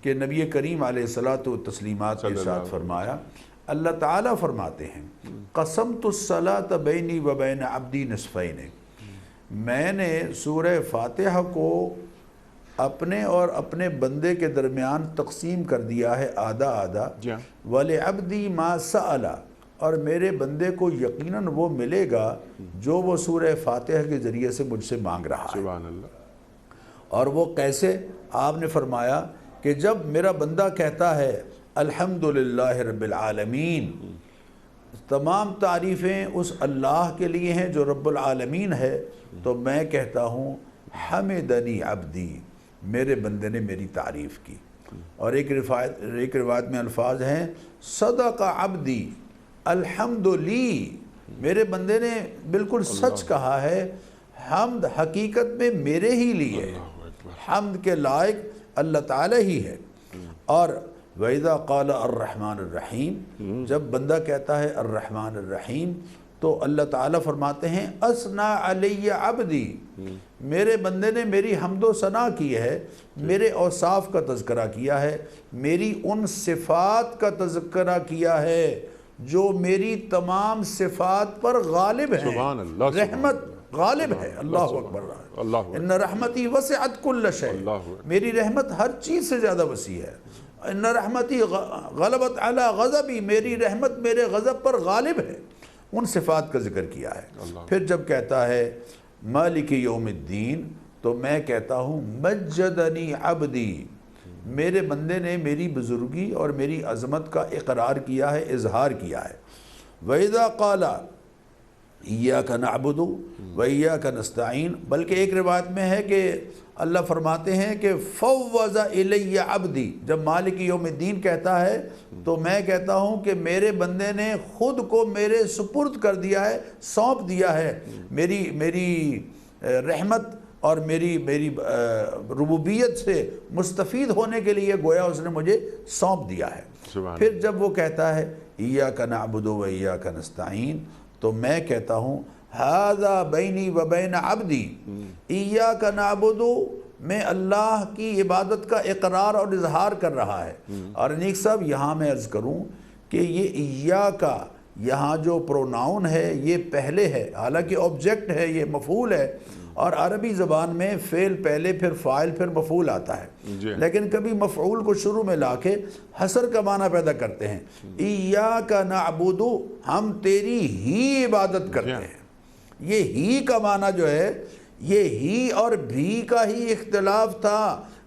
کہ نبی کریم علیہ الصلوۃ والتسلیمات کے ساتھ فرمایا، اللہ تعالیٰ فرماتے ہیں قسمت الصلاۃ بینی و بین عبدی نصفین، میں نے سورہ فاتحہ کو اپنے اور اپنے بندے کے درمیان تقسیم کر دیا ہے آدھا آدھا، وَلِعَبْدِي مَا سَأَلَ، اور میرے بندے کو یقیناً وہ ملے گا جو وہ سورہ فاتحہ کے ذریعے سے مجھ سے مانگ رہا ہے۔ سبحان اللہ۔ اور وہ کیسے؟ آپ نے فرمایا کہ جب میرا بندہ کہتا ہے الحمدللہ رب العالمین، تمام تعریفیں اس اللہ کے لیے ہیں جو رب العالمین ہے، تو میں کہتا ہوں حمدنی عبدی، میرے بندے نے میری تعریف کی۔ اور ایک روایت میں الفاظ ہیں صدق عبدی الحمد لی، میرے بندے نے بالکل سچ کہا ہے، حمد حقیقت میں میرے ہی لیے، حمد کے لائق اللہ تعالی ہی ہے۔ اور وَإِذَا قَالَ الرحمن الرحیم، جب بندہ کہتا ہے الرحمن الرحیم، تو اللہ تعالیٰ فرماتے ہیں اسنا علی عبدی، میرے بندے نے میری حمد و ثنا کی ہے، میرے اوصاف کا تذکرہ کیا ہے، میری ان صفات کا تذکرہ کیا ہے جو میری تمام صفات پر غالب ہیں۔ سبحان اللہ، رحمت غالب ہے، اللہ اکبر، اللہ ان رحمتی وسعت کل شیء، میری رحمت ہر چیز سے زیادہ وسیع ہے۔ ان رحمتی غلبت علی غضبی، میری رحمت میرے غضب پر غالب ہے، ان صفات کا ذکر کیا ہے۔ پھر جب کہتا ہے مالک یوم الدین، تو میں کہتا ہوں مجدنی عبدی، میرے بندے نے میری بزرگی اور میری عظمت کا اقرار کیا ہے، اظہار کیا ہے۔ وَإِذَا قَالَ إِيَّاكَ نَعْبُدُ وَإِيَّاكَ نَسْتَعِينُ، بلکہ ایک روایت میں ہے کہ اللہ فرماتے ہیں کہ فَوَّضَ إِلَيَّ عَبْدِي، جب مالک یوم الدین کہتا ہے تو میں کہتا ہوں کہ میرے بندے نے خود کو میرے سپرد کر دیا ہے، سونپ دیا ہے، میری رحمت اور میری ربوبیت سے مستفید ہونے کے لیے گویا اس نے مجھے سونپ دیا ہے۔ پھر جب وہ کہتا ہے ایاک نعبد و ایاک نستعین، تو میں کہتا ہوں ھذا بینی و بین عبدی، ایاک نعبد میں اللہ کی عبادت کا اقرار اور اظہار کر رہا ہے۔ اور انیک صاحب یہاں میں عرض کروں کہ یہ ایاکا یہاں جو پروناؤن ہے یہ پہلے ہے، حالانکہ آبجیکٹ ہے، یہ مفعول ہے، اور عربی زبان میں فعل پہلے پھر فاعل پھر مفعول آتا ہے، لیکن کبھی مفعول کو شروع میں لا کے حصر کا معنی پیدا کرتے ہیں۔ ایاک نعبد، ہم تیری ہی عبادت کرتے ہیں۔ یہ ہی کا معنی جو ہے، یہ ہی اور بھی کا ہی اختلاف تھا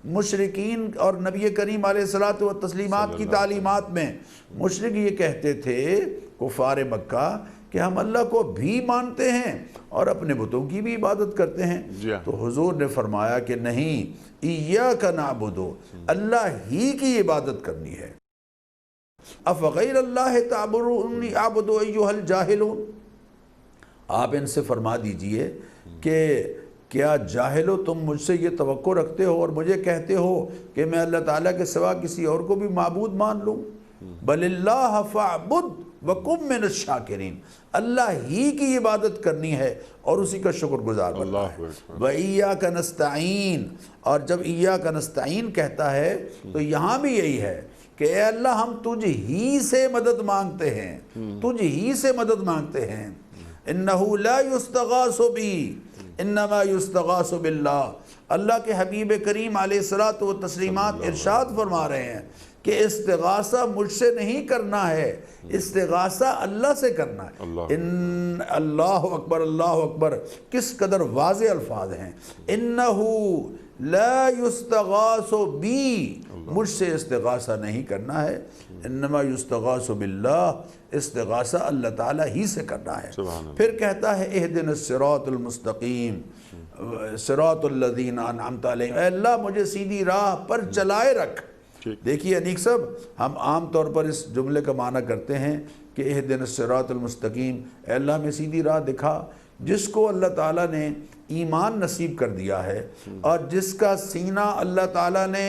مشرکین اور نبی کریم علیہ الصلوۃ والتسلیمات کی تعلیمات میں۔ مشرک یہ کہتے تھے کفار مکہ کہ ہم اللہ کو بھی مانتے ہیں اور اپنے بتوں کی بھی عبادت کرتے ہیں۔ تو حضور نے فرمایا کہ نہیں، ایاک نعبد، اللہ ہی کی عبادت کرنی ہے۔ افغیر اللہ تعبدونی اعبد ایھا الجاہلون، آپ ان سے فرما دیجئے کہ کیا جاہلو تم مجھ سے یہ توقع رکھتے ہو اور مجھے کہتے ہو کہ میں اللہ تعالیٰ کے سوا کسی اور کو بھی معبود مان لوں؟ بل اللہ فاعبد وکن من الشاکرین، اللہ ہی کی عبادت کرنی ہے اور اسی کا شکر گزار بننا ہے۔ وَإِيَّاكَ نَسْتَعِينُ، اور جب ایاک نستعین کہتا ہے تو یہاں بھی یہی ہے کہ اے اللہ ہم تجھ ہی سے مدد مانگتے ہیں، تجھ ہی سے مدد مانگتے ہیں۔ انہو لا یستغاث بی انما یستغاث باللہ، اللہ کے حبیب کریم علیہ الصلوۃ والتسلیمات ارشاد فرما رہے ہیں کہ استغاثہ مجھ سے نہیں کرنا ہے، استغاثہ اللہ سے کرنا ہے۔ اللہ اکبر، اللہ اکبر، کس قدر واضح الفاظ ہیں۔ انہو لا یستغاث بی، مجھ سے استغاثہ نہیں کرنا ہے، انما یستغاث باللہ، استغاثہ اللہ تعالیٰ ہی سے کرنا ہے۔ پھر کہتا ہے اہدنا الصراط المستقیم صراط الذین انعمت علیہم، اے اللہ مجھے سیدھی راہ پر چلائے رکھ۔ دیکھیے انیک صاحب، ہم عام طور پر اس جملے کا معنی کرتے ہیں کہ اہدنا الصراط المستقیم، اے اللہ ہمیں سیدھی راہ دکھا۔ جس کو اللہ تعالیٰ نے ایمان نصیب کر دیا ہے اور جس کا سینہ اللہ تعالیٰ نے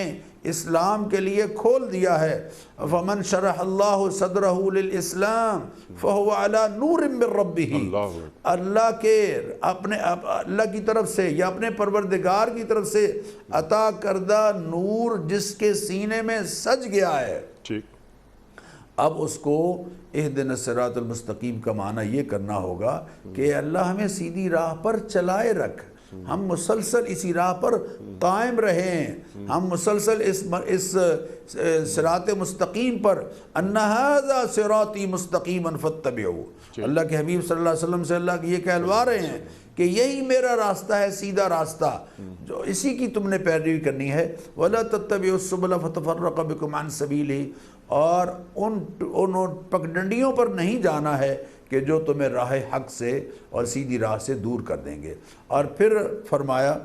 اسلام کے لیے کھول دیا ہے، فمن شرح اللہ صدرہ للاسلام فہو علی نور من ربہ، اللہ کے اللہ کی طرف سے یا اپنے پروردگار کی طرف سے عطا کردہ نور جس کے سینے میں سج گیا ہے، اب اس کو اہدنا الصراط المستقیم کا معنی یہ کرنا ہوگا کہ اللہ ہمیں سیدھی راہ پر چلائے رکھ، ہم مسلسل اسی راہ پر قائم رہیں، ہم مسلسل اس صراط مستقیم پر، ان ھذا صراطی مستقیما فاتبعوہ، اللہ کے حبیب صلی اللہ علیہ وسلم سے اللہ یہ کہلوا رہے ہیں کہ یہی میرا راستہ ہے، سیدھا راستہ، جو اسی کی تم نے پیروی کرنی ہے۔ وَلَا تَتَّبِعُوا السُّبُلَ فَتَفَرَّقَ بِكُمْ عَنْ سَبِيلِهِ، اور ان پگڈنڈیوں پر نہیں جانا ہے کہ جو تمہیں راہ حق سے اور سیدھی راہ سے دور کر دیں گے۔ اور پھر فرمایا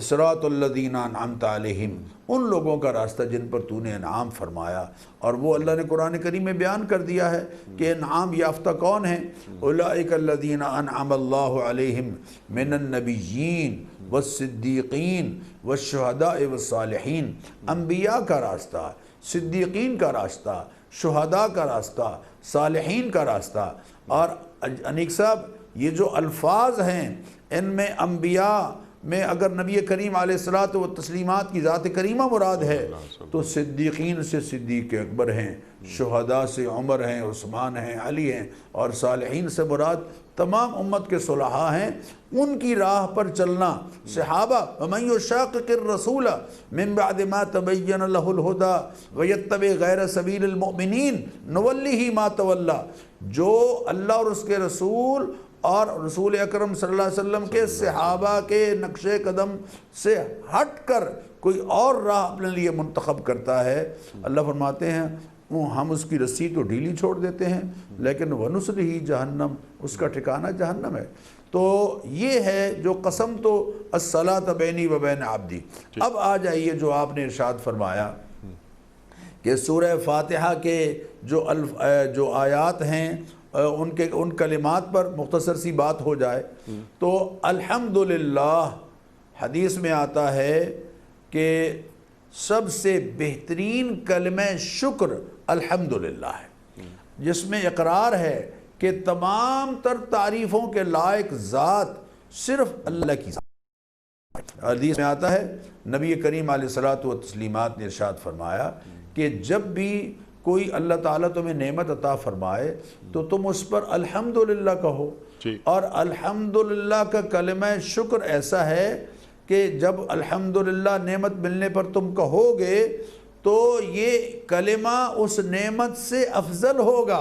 صراط الذین انعمت علیہم، ان لوگوں کا راستہ جن پر تو نے انعام فرمایا، اور وہ اللہ نے قرآن کریم میں بیان کر دیا ہے کہ انعام یافتہ کون ہیں۔ اولئک الذین انعم اللہ علیہم من النبیین والصدیقین والشہداء والصالحین، انبیاء کا راستہ، صدیقین کا راستہ، شہداء کا راستہ، صالحین کا راستہ، اور انیک صاحب یہ جو الفاظ ہیں ان میں انبیاء میں اگر نبی کریم علیہ الصلوۃ والتسلیمات کی ذات کریمہ مراد ہے تو صدیقین سے صدیق اکبر ہیں، شہداء سے عمر ہیں، عثمان ہیں، علی ہیں، اور صالحین سے مراد تمام امت کے صلحاء ہیں۔ ان کی راہ پر چلنا صحابہ، وَمَن يُشَاقِقِ الرَّسُولَ مِن بَعْدِ مَا تَبَيَّنَ لَهُ الْهُدَى وَيَتَّبِعْ غَيْرَ سَبِيلِ الْمُؤْمِنِينَ نُوَلِّهِ مَا تَوَلَّى، جو اللہ اور اس کے رسول اور رسول اکرم صلی اللہ علیہ وسلم کے صحابہ کے نقش قدم سے ہٹ کر کوئی اور راہ اپنے لیے منتخب کرتا ہے، اللہ فرماتے ہیں ہم اس کی رسی تو ڈھیلی چھوڑ دیتے ہیں لیکن وَنُصْلِهِ جہنم، اس کا ٹھکانہ جہنم ہے۔ تو یہ ہے جو قسم تو الصلاۃ بینی و بین عبدی۔ اب آ جائیے جو آپ نے ارشاد فرمایا کہ سورہ فاتحہ کے جو آیات ہیں ان کلمات پر مختصر سی بات ہو جائے تو الحمدللہ حدیث میں آتا ہے کہ سب سے بہترین کلمہ شکر الحمدللہ ہے، جس میں اقرار ہے کہ تمام تر تعریفوں کے لائق ذات صرف اللہ کی ذات۔ حدیث میں آتا ہے نبی کریم علیہ الصلوۃ والتسلیمات نے ارشاد فرمایا کہ جب بھی کوئی اللہ تعالیٰ تمہیں نعمت عطا فرمائے تو تم اس پر الحمدللہ کہو، اور الحمدللہ کا کلمہ شکر ایسا ہے کہ جب الحمدللہ نعمت ملنے پر تم کہو گے تو یہ کلمہ اس نعمت سے افضل ہوگا،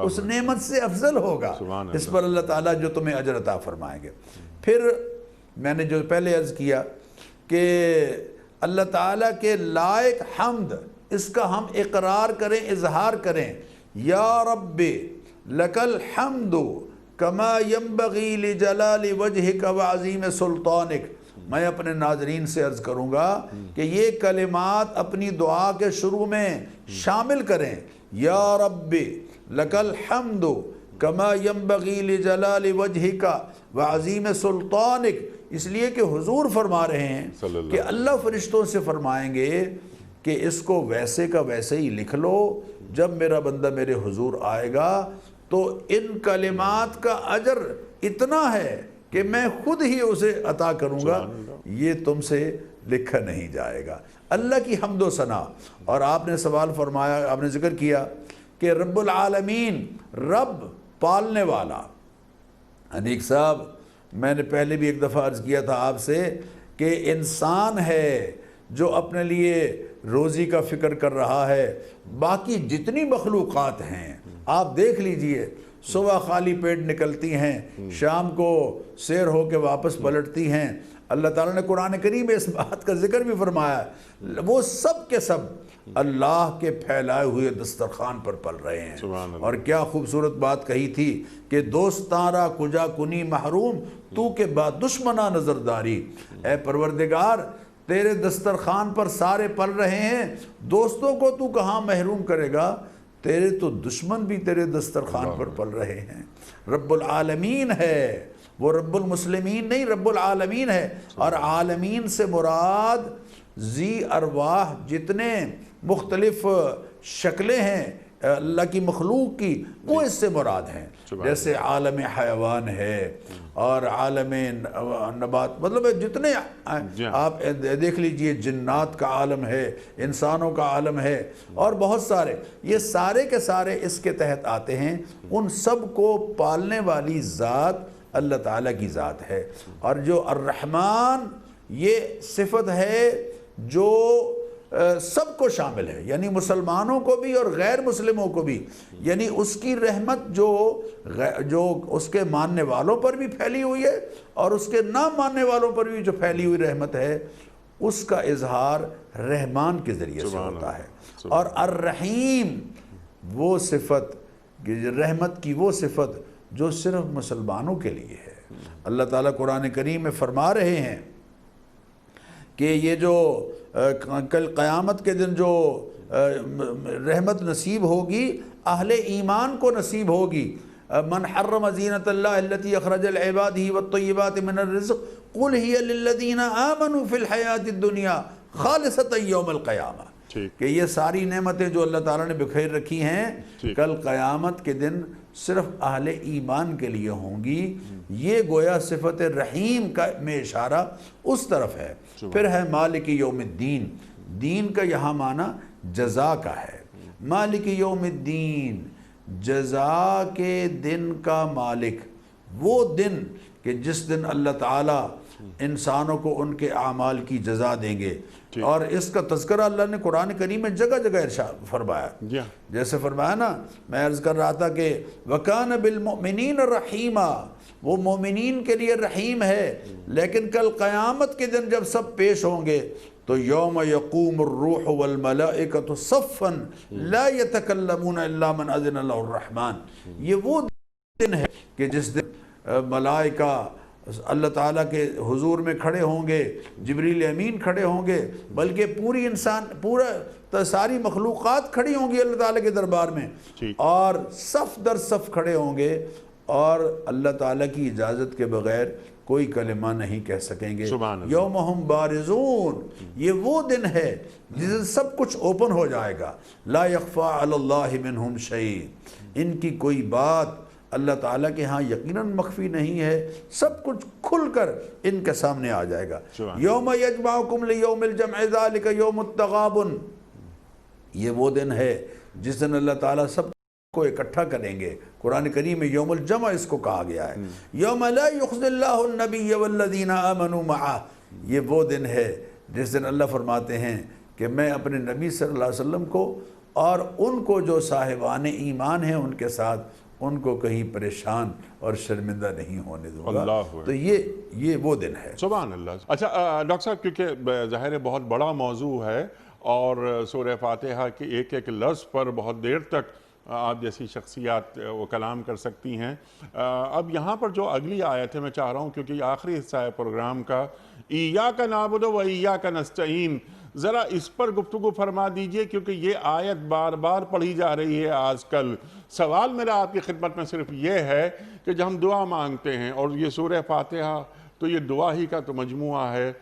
اس نعمت سے افضل ہوگا، اس پر اللہ تعالیٰ جو تمہیں اجر عطا فرمائیں گے۔ پھر میں نے جو پہلے عرض کیا کہ اللہ تعالیٰ کے لائق حمد، اس کا ہم اقرار کریں، اظہار کریں، یا رب لک الحمد کما ینبغی لجلال وجہک وعظیم سلطانک۔ میں اپنے ناظرین سے عرض کروں گا کہ یہ کلمات اپنی دعا کے شروع میں شامل کریں، یا رب لک الحمد کما ینبغی لجلال وجہک وعظیم سلطانک، اس لیے کہ حضور فرما رہے ہیں کہ اللہ فرشتوں سے فرمائیں گے کہ اس کو ویسے کا ویسے ہی لکھ لو، جب میرا بندہ میرے حضور آئے گا تو ان کلمات کا اجر اتنا ہے کہ میں خود ہی اسے عطا کروں گا، یہ تم سے لکھا نہیں جائے گا۔ اللہ کی حمد و ثنا۔ اور آپ نے سوال فرمایا، آپ نے ذکر کیا کہ رب العالمین، رب پالنے والا۔ انیک صاحب میں نے پہلے بھی ایک دفعہ عرض کیا تھا آپ سے کہ انسان ہے جو اپنے لیے روزی کا فکر کر رہا ہے، باقی جتنی مخلوقات ہیں آپ دیکھ لیجئے، صبح خالی پیٹ نکلتی ہیں، شام کو سیر ہو کے واپس پلٹتی ہیں۔ اللہ تعالیٰ نے قرآن کریم میں اس بات کا ذکر بھی فرمایا، وہ سب کے سب اللہ کے پھیلائے ہوئے دسترخوان پر پل رہے ہیں۔ اور کیا خوبصورت بات کہی تھی کہ دوستارا کجا کنی محروم تو کے بعد دشمنہ نظرداری۔ اے پروردگار تیرے دسترخوان پر سارے پل رہے ہیں، دوستوں کو تو کہاں محروم کرے گا، تیرے تو دشمن بھی تیرے دسترخوان پر پل رہے ہیں۔ رب العالمین ہے وہ، رب المسلمین نہیں، رب العالمین ہے۔ اور عالمین سے مراد ذی ارواح، جتنے مختلف شکلیں ہیں اللہ کی مخلوق کی، وہ اس سے مراد ہیں۔ جیسے عالم حیوان ہے اور عالم نبات، مطلب جتنے آپ دیکھ لیجئے، جنات کا عالم ہے، انسانوں کا عالم ہے، اور بہت سارے، یہ سارے کے سارے اس کے تحت آتے ہیں۔ ان سب کو پالنے والی ذات اللہ تعالیٰ کی ذات ہے۔ اور جو الرحمن، یہ صفت ہے جو سب کو شامل ہے، یعنی مسلمانوں کو بھی اور غیر مسلموں کو بھی، یعنی اس کی رحمت جو اس کے ماننے والوں پر بھی پھیلی ہوئی ہے اور اس کے نہ ماننے والوں پر بھی جو پھیلی ہوئی رحمت ہے، اس کا اظہار رحمان کے ذریعے سے ہوتا ہے۔ اور الرحیم وہ صفت، رحمت کی وہ صفت جو صرف مسلمانوں کے لیے ہے۔ اللہ تعالیٰ قرآن کریم میں فرما رہے ہیں کہ یہ جو کل قیامت کے دن جو رحمت نصیب ہوگی اہل ایمان کو نصیب ہوگی۔ من حرم زینت اللہ التی اخرج لعبادہ والطیبات من الرزق قل ہی للذین آمنوا فی الحیات الدنیا خالصۃ یوم القیامہ، کہ یہ ساری نعمتیں جو اللہ تعالیٰ نے بکھیر رکھی ہیں کل قیامت کے دن صرف اہل ایمان کے لیے ہوں گی۔ یہ گویا صفت رحیم کا میں اشارہ اس طرف ہے۔ پھر ہے مالک یوم الدین، دین کا یہاں معنی جزا کا ہے۔ مالک یوم الدین، جزا کے دن کا مالک، وہ دن کہ جس دن اللہ تعالیٰ انسانوں کو ان کے اعمال کی جزا دیں گے۔ اور اس کا تذکرہ اللہ نے قرآن کریم میں جگہ جگہ ارشاد فرمایا، جیسے فرمایا نا، میں عرض کر رہا تھا کہ وَكَانَ بِالْمُؤْمِنِينَ رَحِيمًا، وہ مومنین کے لیے رحیم ہے، لیکن کل قیامت کے دن جب سب پیش ہوں گے تو یوم یقوم الروح والملائکۃ صفا لا یتکلمون الا من اذن له الرحمن، یہ وہ دن ہے کہ جس دن ملائکہ اللہ تعالیٰ کے حضور میں کھڑے ہوں گے، جبریل امین کھڑے ہوں گے، بلکہ پوری انسان ساری مخلوقات کھڑی ہوں گی اللہ تعالیٰ کے دربار میں، اور صف در صف کھڑے ہوں گے، اور اللہ تعالیٰ کی اجازت کے بغیر کوئی کلمہ نہیں کہہ سکیں گے۔ یوم ہم بارزون، یہ وہ دن ہے جس دن سب کچھ اوپن ہو جائے گا۔ لا یخفی علی اللہ منہم شیء، ان کی کوئی بات اللہ تعالیٰ کے ہاں یقیناً مخفی نہیں ہے، سب کچھ کھل کر ان کے سامنے آ جائے گا۔ یوم یجمعکم لیوم الجمع ذالک یوم التغابن، یہ وہ دن ہے جس دن اللہ تعالیٰ سب کو اکٹھا کریں گے۔ قرآن کریم میں یوم الجمع اس کو کہا گیا ہے۔ یوم لا یخزی اللہ النبی والذین آمنوا معہ، یہ وہ دن ہے جس دن اللہ فرماتے ہیں کہ میں اپنے نبی صلی اللہ علیہ وسلم کو اور ان کو جو صاحبان ایمان ہیں ان کے ساتھ ان کو کہیں پریشان اور شرمندہ نہیں ہونے دوں گا۔ تو یہ وہ دن ہے۔ سبحان اللہ۔ اچھا ڈاکٹر صاحب، کیونکہ ظاہر ہے بہت بڑا موضوع ہے اور سورہ فاتحہ کے ایک ایک لفظ پر بہت دیر تک آپ جیسی شخصیات وہ کلام کر سکتی ہیں۔ اب یہاں پر جو اگلی آیت ہے میں چاہ رہا ہوں، کیونکہ یہ آخری حصہ ہے پروگرام کا، ایاک نعبد و ایاک نستعین، ذرا اس پر گفتگو فرما دیجئے، کیونکہ یہ آیت بار بار پڑھی جا رہی ہے آج کل۔ سوال میرا آپ کی خدمت میں صرف یہ ہے کہ جب ہم دعا مانگتے ہیں، اور یہ سورہ فاتحہ تو یہ دعا ہی کا تو مجموعہ ہے،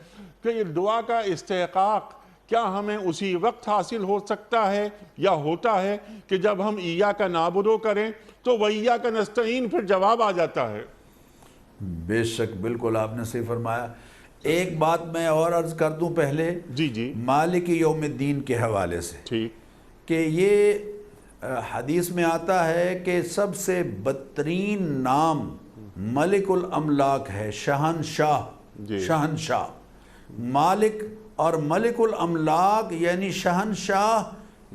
کہ یہ دعا کا استحقاق کیا ہمیں اسی وقت حاصل ہو سکتا ہے، یا ہوتا ہے کہ جب ہم ایاک نعبد کریں تو وایاک نستعین پھر جواب آ جاتا ہے؟ بے شک، بالکل آپ نے صحیح فرمایا۔ ایک بات میں اور عرض کر دوں پہلے، جی مالک یوم الدین کے حوالے سے، ٹھیک، کہ یہ حدیث میں آتا ہے کہ سب سے بدترین نام ملک الاملاک ہے، شہنشاہ، شہنشاہ، مالک اور ملک الاملاک یعنی شہنشاہ،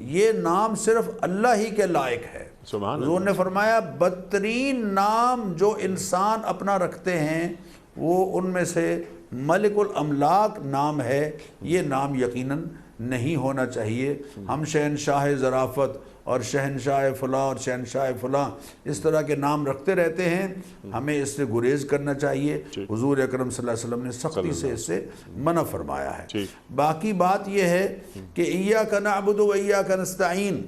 یہ نام صرف اللہ ہی کے لائق ہے۔ حضور نے فرمایا بدترین نام جو انسان اپنا رکھتے ہیں وہ ان میں سے ملک الاملاک نام ہے، یہ نام یقیناً نہیں ہونا چاہیے۔ ہم شہنشاہ ظرافت اور شہنشاہ فلاں اور شہنشاہ فلاں اس طرح کے نام رکھتے رہتے ہیں، ہمیں اس سے گریز کرنا چاہیے۔ حضور اکرم صلی اللہ علیہ وسلم نے سختی سے اس سے منع فرمایا ہے۔ باقی بات یہ ہے کہ ایاک نعبد و ایاک نستعین،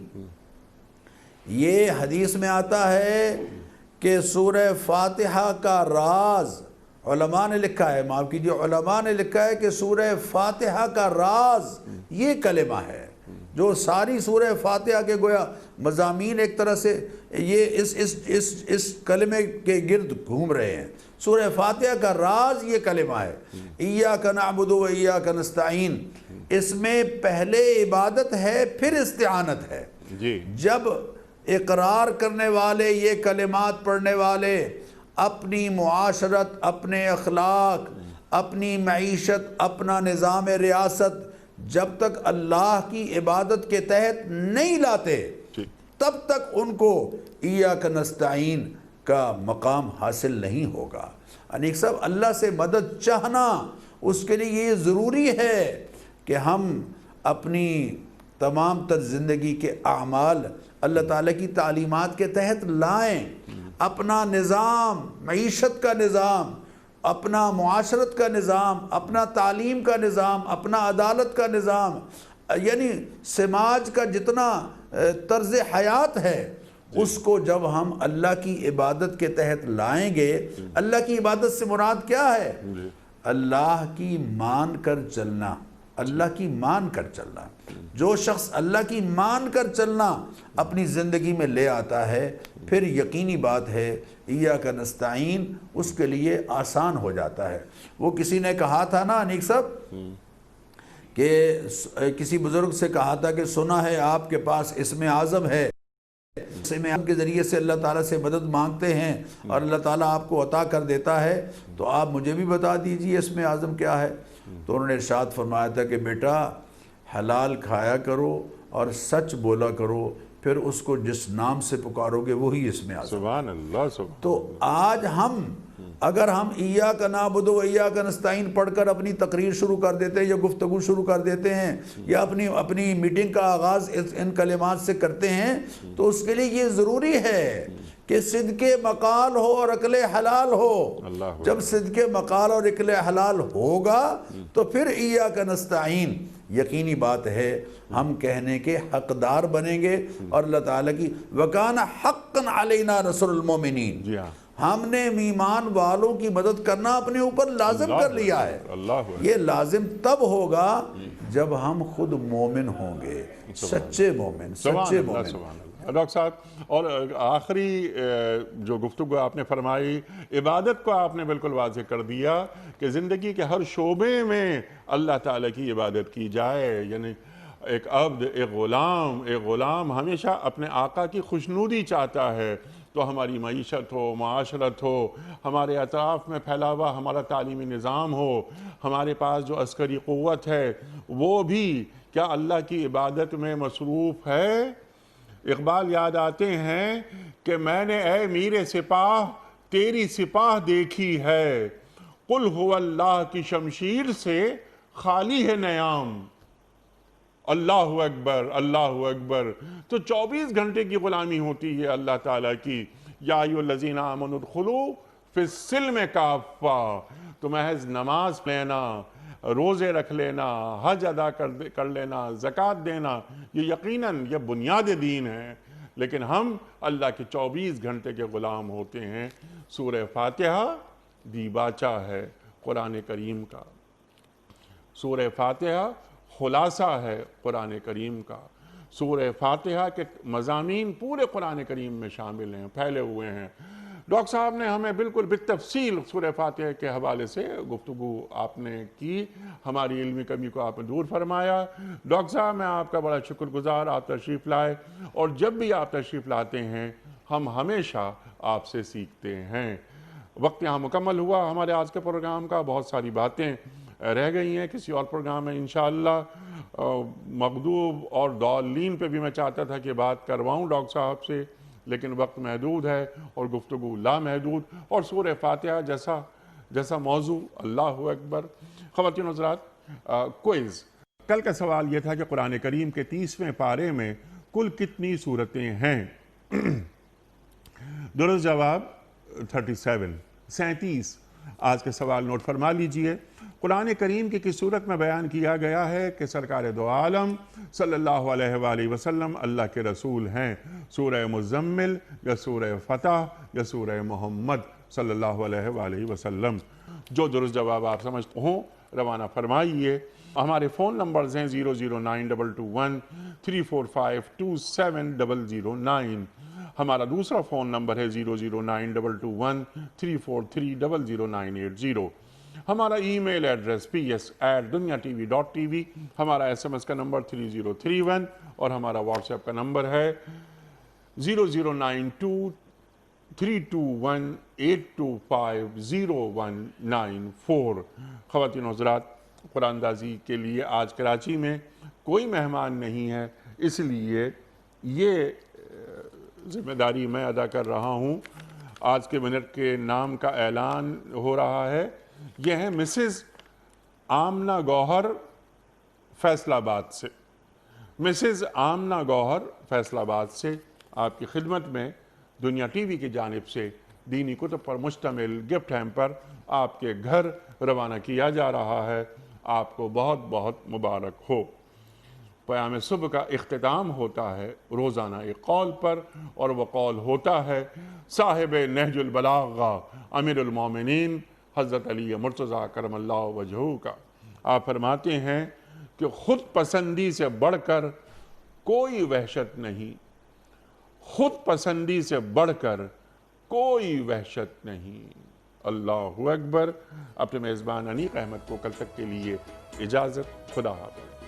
یہ حدیث میں آتا ہے کہ سورہ فاتحہ کا راز، علماء نے لکھا ہے، معاف کیجیے، علماء نے لکھا ہے کہ سورہ فاتحہ کا راز یہ کلمہ ہے، جو ساری سورہ فاتحہ کے گویا مضامین ایک طرح سے یہ اس کلمے کے گرد گھوم رہے ہیں۔ سورہ فاتحہ کا راز یہ کلمہ ہے، ایاک نعبد و ایاک نستعین۔ اس میں پہلے عبادت ہے، پھر استعانت ہے۔ جب اقرار کرنے والے، یہ کلمات پڑھنے والے اپنی معاشرت، اپنے اخلاق، اپنی معیشت، اپنا نظام ریاست جب تک اللہ کی عبادت کے تحت نہیں لاتے تب تک ان کو ایاک نستعین کا مقام حاصل نہیں ہوگا۔ انیک صاحب، اللہ سے مدد چاہنا، اس کے لیے یہ ضروری ہے کہ ہم اپنی تمام تر زندگی کے اعمال اللہ تعالیٰ کی تعلیمات کے تحت لائیں، اپنا نظام، معیشت کا نظام، اپنا معاشرت کا نظام، اپنا تعلیم کا نظام، اپنا عدالت کا نظام، یعنی سماج کا جتنا طرز حیات ہے، اس کو جب ہم اللہ کی عبادت کے تحت لائیں گے، اللہ کی عبادت سے مراد کیا ہے؟ اللہ کی مان کر چلنا، اللہ کی مان کر چلنا. جو شخص اللہ کی مان کر چلنا اپنی زندگی میں لے آتا ہے پھر یقینی بات ہے ایاک نستعین اس کے لیے آسان ہو جاتا ہے. وہ کسی نے کہا تھا نا انیک صاحب کہ کسی بزرگ سے کہا تھا کہ سنا ہے آپ کے پاس اسم اعظم ہے، اسم اعظم کے ذریعے سے اللہ تعالیٰ سے مدد مانگتے ہیں اور اللہ تعالیٰ آپ کو عطا کر دیتا ہے، تو آپ مجھے بھی بتا دیجئے اسم اعظم کیا ہے. تو انہوں نے ارشاد فرمایا تھا کہ بیٹا حلال کھایا کرو اور سچ بولا کرو، پھر اس کو جس نام سے پکارو گے وہی اسم اعظم. سبحان اللہ سبحان. تو آج اگر ہم ایاک نعبد و ایاک نستعین پڑھ کر اپنی تقریر شروع کر دیتے ہیں یا گفتگو شروع کر دیتے ہیں یا اپنی میٹنگ کا آغاز ان کلمات سے کرتے ہیں، تو اس کے لیے یہ ضروری ہے کہ صدق مقال ہو اور عقل حلال ہو. جب صدق مقال اور عقل حلال ہوگا تو پھر ایاک نستعین یقینی بات ہے ہم کہنے کے حقدار بنیں گے. اور اللہ تعالیٰ کی وَكَانَ حَقًّا عَلَيْنَا نَصْرُ الْمُؤْمِنِينَ، جی ہاں، ہم نے ایمان والوں کی مدد کرنا اپنے اوپر لازم کر لیا ہے. یہ لازم تب ہوگا جب ہم خود مومن ہوں گے، سچے مومن، سچے مومن. ڈاکٹر صاحب، اور آخری جو گفتگو آپ نے فرمائی، عبادت کو آپ نے بالکل واضح کر دیا کہ زندگی کے ہر شعبے میں اللہ تعالیٰ کی عبادت کی جائے. یعنی ایک عبد، ایک غلام ہمیشہ اپنے آقا کی خوشنودی چاہتا ہے. تو ہماری معیشت ہو، معاشرت ہو، ہمارے اطراف میں پھیلا ہوا ہمارا تعلیمی نظام ہو، ہمارے پاس جو عسکری قوت ہے وہ بھی کیا اللہ کی عبادت میں مصروف ہے؟ اقبال یاد آتے ہیں کہ میں نے اے میر سپاہ تیری سپاہ دیکھی ہے، قل هو اللہ کی شمشیر سے خالی ہے نیام. اللہ اکبر، اللہ اکبر. تو 24 گھنٹے کی غلامی ہوتی ہے اللہ تعالیٰ کی. یا ایھا الذین آمنوا ادخلوا فی السلم کافہ. تو محض نماز لینا، روزے رکھ لینا، حج ادا کر لینا، زکوٰۃ دینا، یہ یقیناً یہ بنیاد دین ہے. لیکن ہم اللہ کے 24 گھنٹے کے غلام ہوتے ہیں. سورہ فاتحہ دیباچہ ہے قرآن کریم کا. سورہ فاتحہ خلاصہ ہے قرآن کریم کا. سورہ فاتحہ کے مضامین پورے قرآن کریم میں شامل ہیں، پھیلے ہوئے ہیں. ڈاکٹر صاحب نے ہمیں بالکل بالتفصیل سورہ فاتحہ کے حوالے سے گفتگو آپ نے کی، ہماری علمی کمی کو آپ نے دور فرمایا. ڈاکٹر صاحب میں آپ کا بڑا شکر گزار، آپ تشریف لائے، اور جب بھی آپ تشریف لاتے ہیں ہم ہمیشہ آپ سے سیکھتے ہیں. وقت یہاں مکمل ہوا ہمارے آج کے پروگرام کا. بہت ساری باتیں رہ گئی ہیں، کسی اور پروگرام میں انشاءاللہ. مغضوب اور ضالین پہ بھی میں چاہتا تھا کہ بات کرواؤں ڈاکٹر صاحب سے، لیکن وقت محدود ہے اور گفتگو لامحدود. اور سورہ فاتحہ جیسا موضوع، اللہ اکبر. خواتین و حضرات، کوئز. کل کا سوال یہ تھا کہ قرآن کریم کے 30ویں پارے میں کل کتنی سورتیں ہیں؟ درست جواب 37. آج کے سوال نوٹ فرما لیجئے. قرآن کریم کی کس صورت میں بیان کیا گیا ہے کہ سرکار دو عالم صلی اللہ علیہ وآلہ وسلم اللہ کے رسول ہیں؟ سورہ مزمل یا سورہ فتح یا سورہ محمد صلی اللہ علیہ وآلہ وسلم؟ جو درست جواب آپ سمجھتے ہوں روانہ فرمائیے. ہمارے فون نمبرز ہیں 0092213452709. ہمارا دوسرا فون نمبر ہے 009221343000980. ہمارا ای میل ایڈریس ps@duniatv.tv. ہمارا SMS کا نمبر 3031 اور ہمارا واٹس ایپ کا نمبر ہے 0092321825094. خواتین و حضرات، قرآن دازی کے لیے آج کراچی میں کوئی مہمان نہیں ہے، اس لیے یہ ذمہ داری میں ادا کر رہا ہوں. آج کے منٹ کے نام کا اعلان ہو رہا ہے. یہ ہے مسز آمنہ گوہر فیصل آباد سے. مسز آمنہ گوہر فیصل آباد سے آپ کی خدمت میں دنیا ٹی وی کی جانب سے دینی کتب پر مشتمل گفٹ ہیمپر آپ کے گھر روانہ کیا جا رہا ہے. آپ کو بہت بہت مبارک ہو. پیام صبح کا اختتام ہوتا ہے روزانہ ایک قول پر، اور وہ قول ہوتا ہے صاحب نہج البلاغہ امیر المومنین حضرت علی مرتضیٰ کرم اللہ وجہہ کا. آپ فرماتے ہیں کہ خود پسندی سے بڑھ کر کوئی وحشت نہیں، خود پسندی سے بڑھ کر کوئی وحشت نہیں۔ اللہ اکبر۔ اپنے میزبان انیق احمد کو کل تک کے لیے اجازت، خدا حافظ۔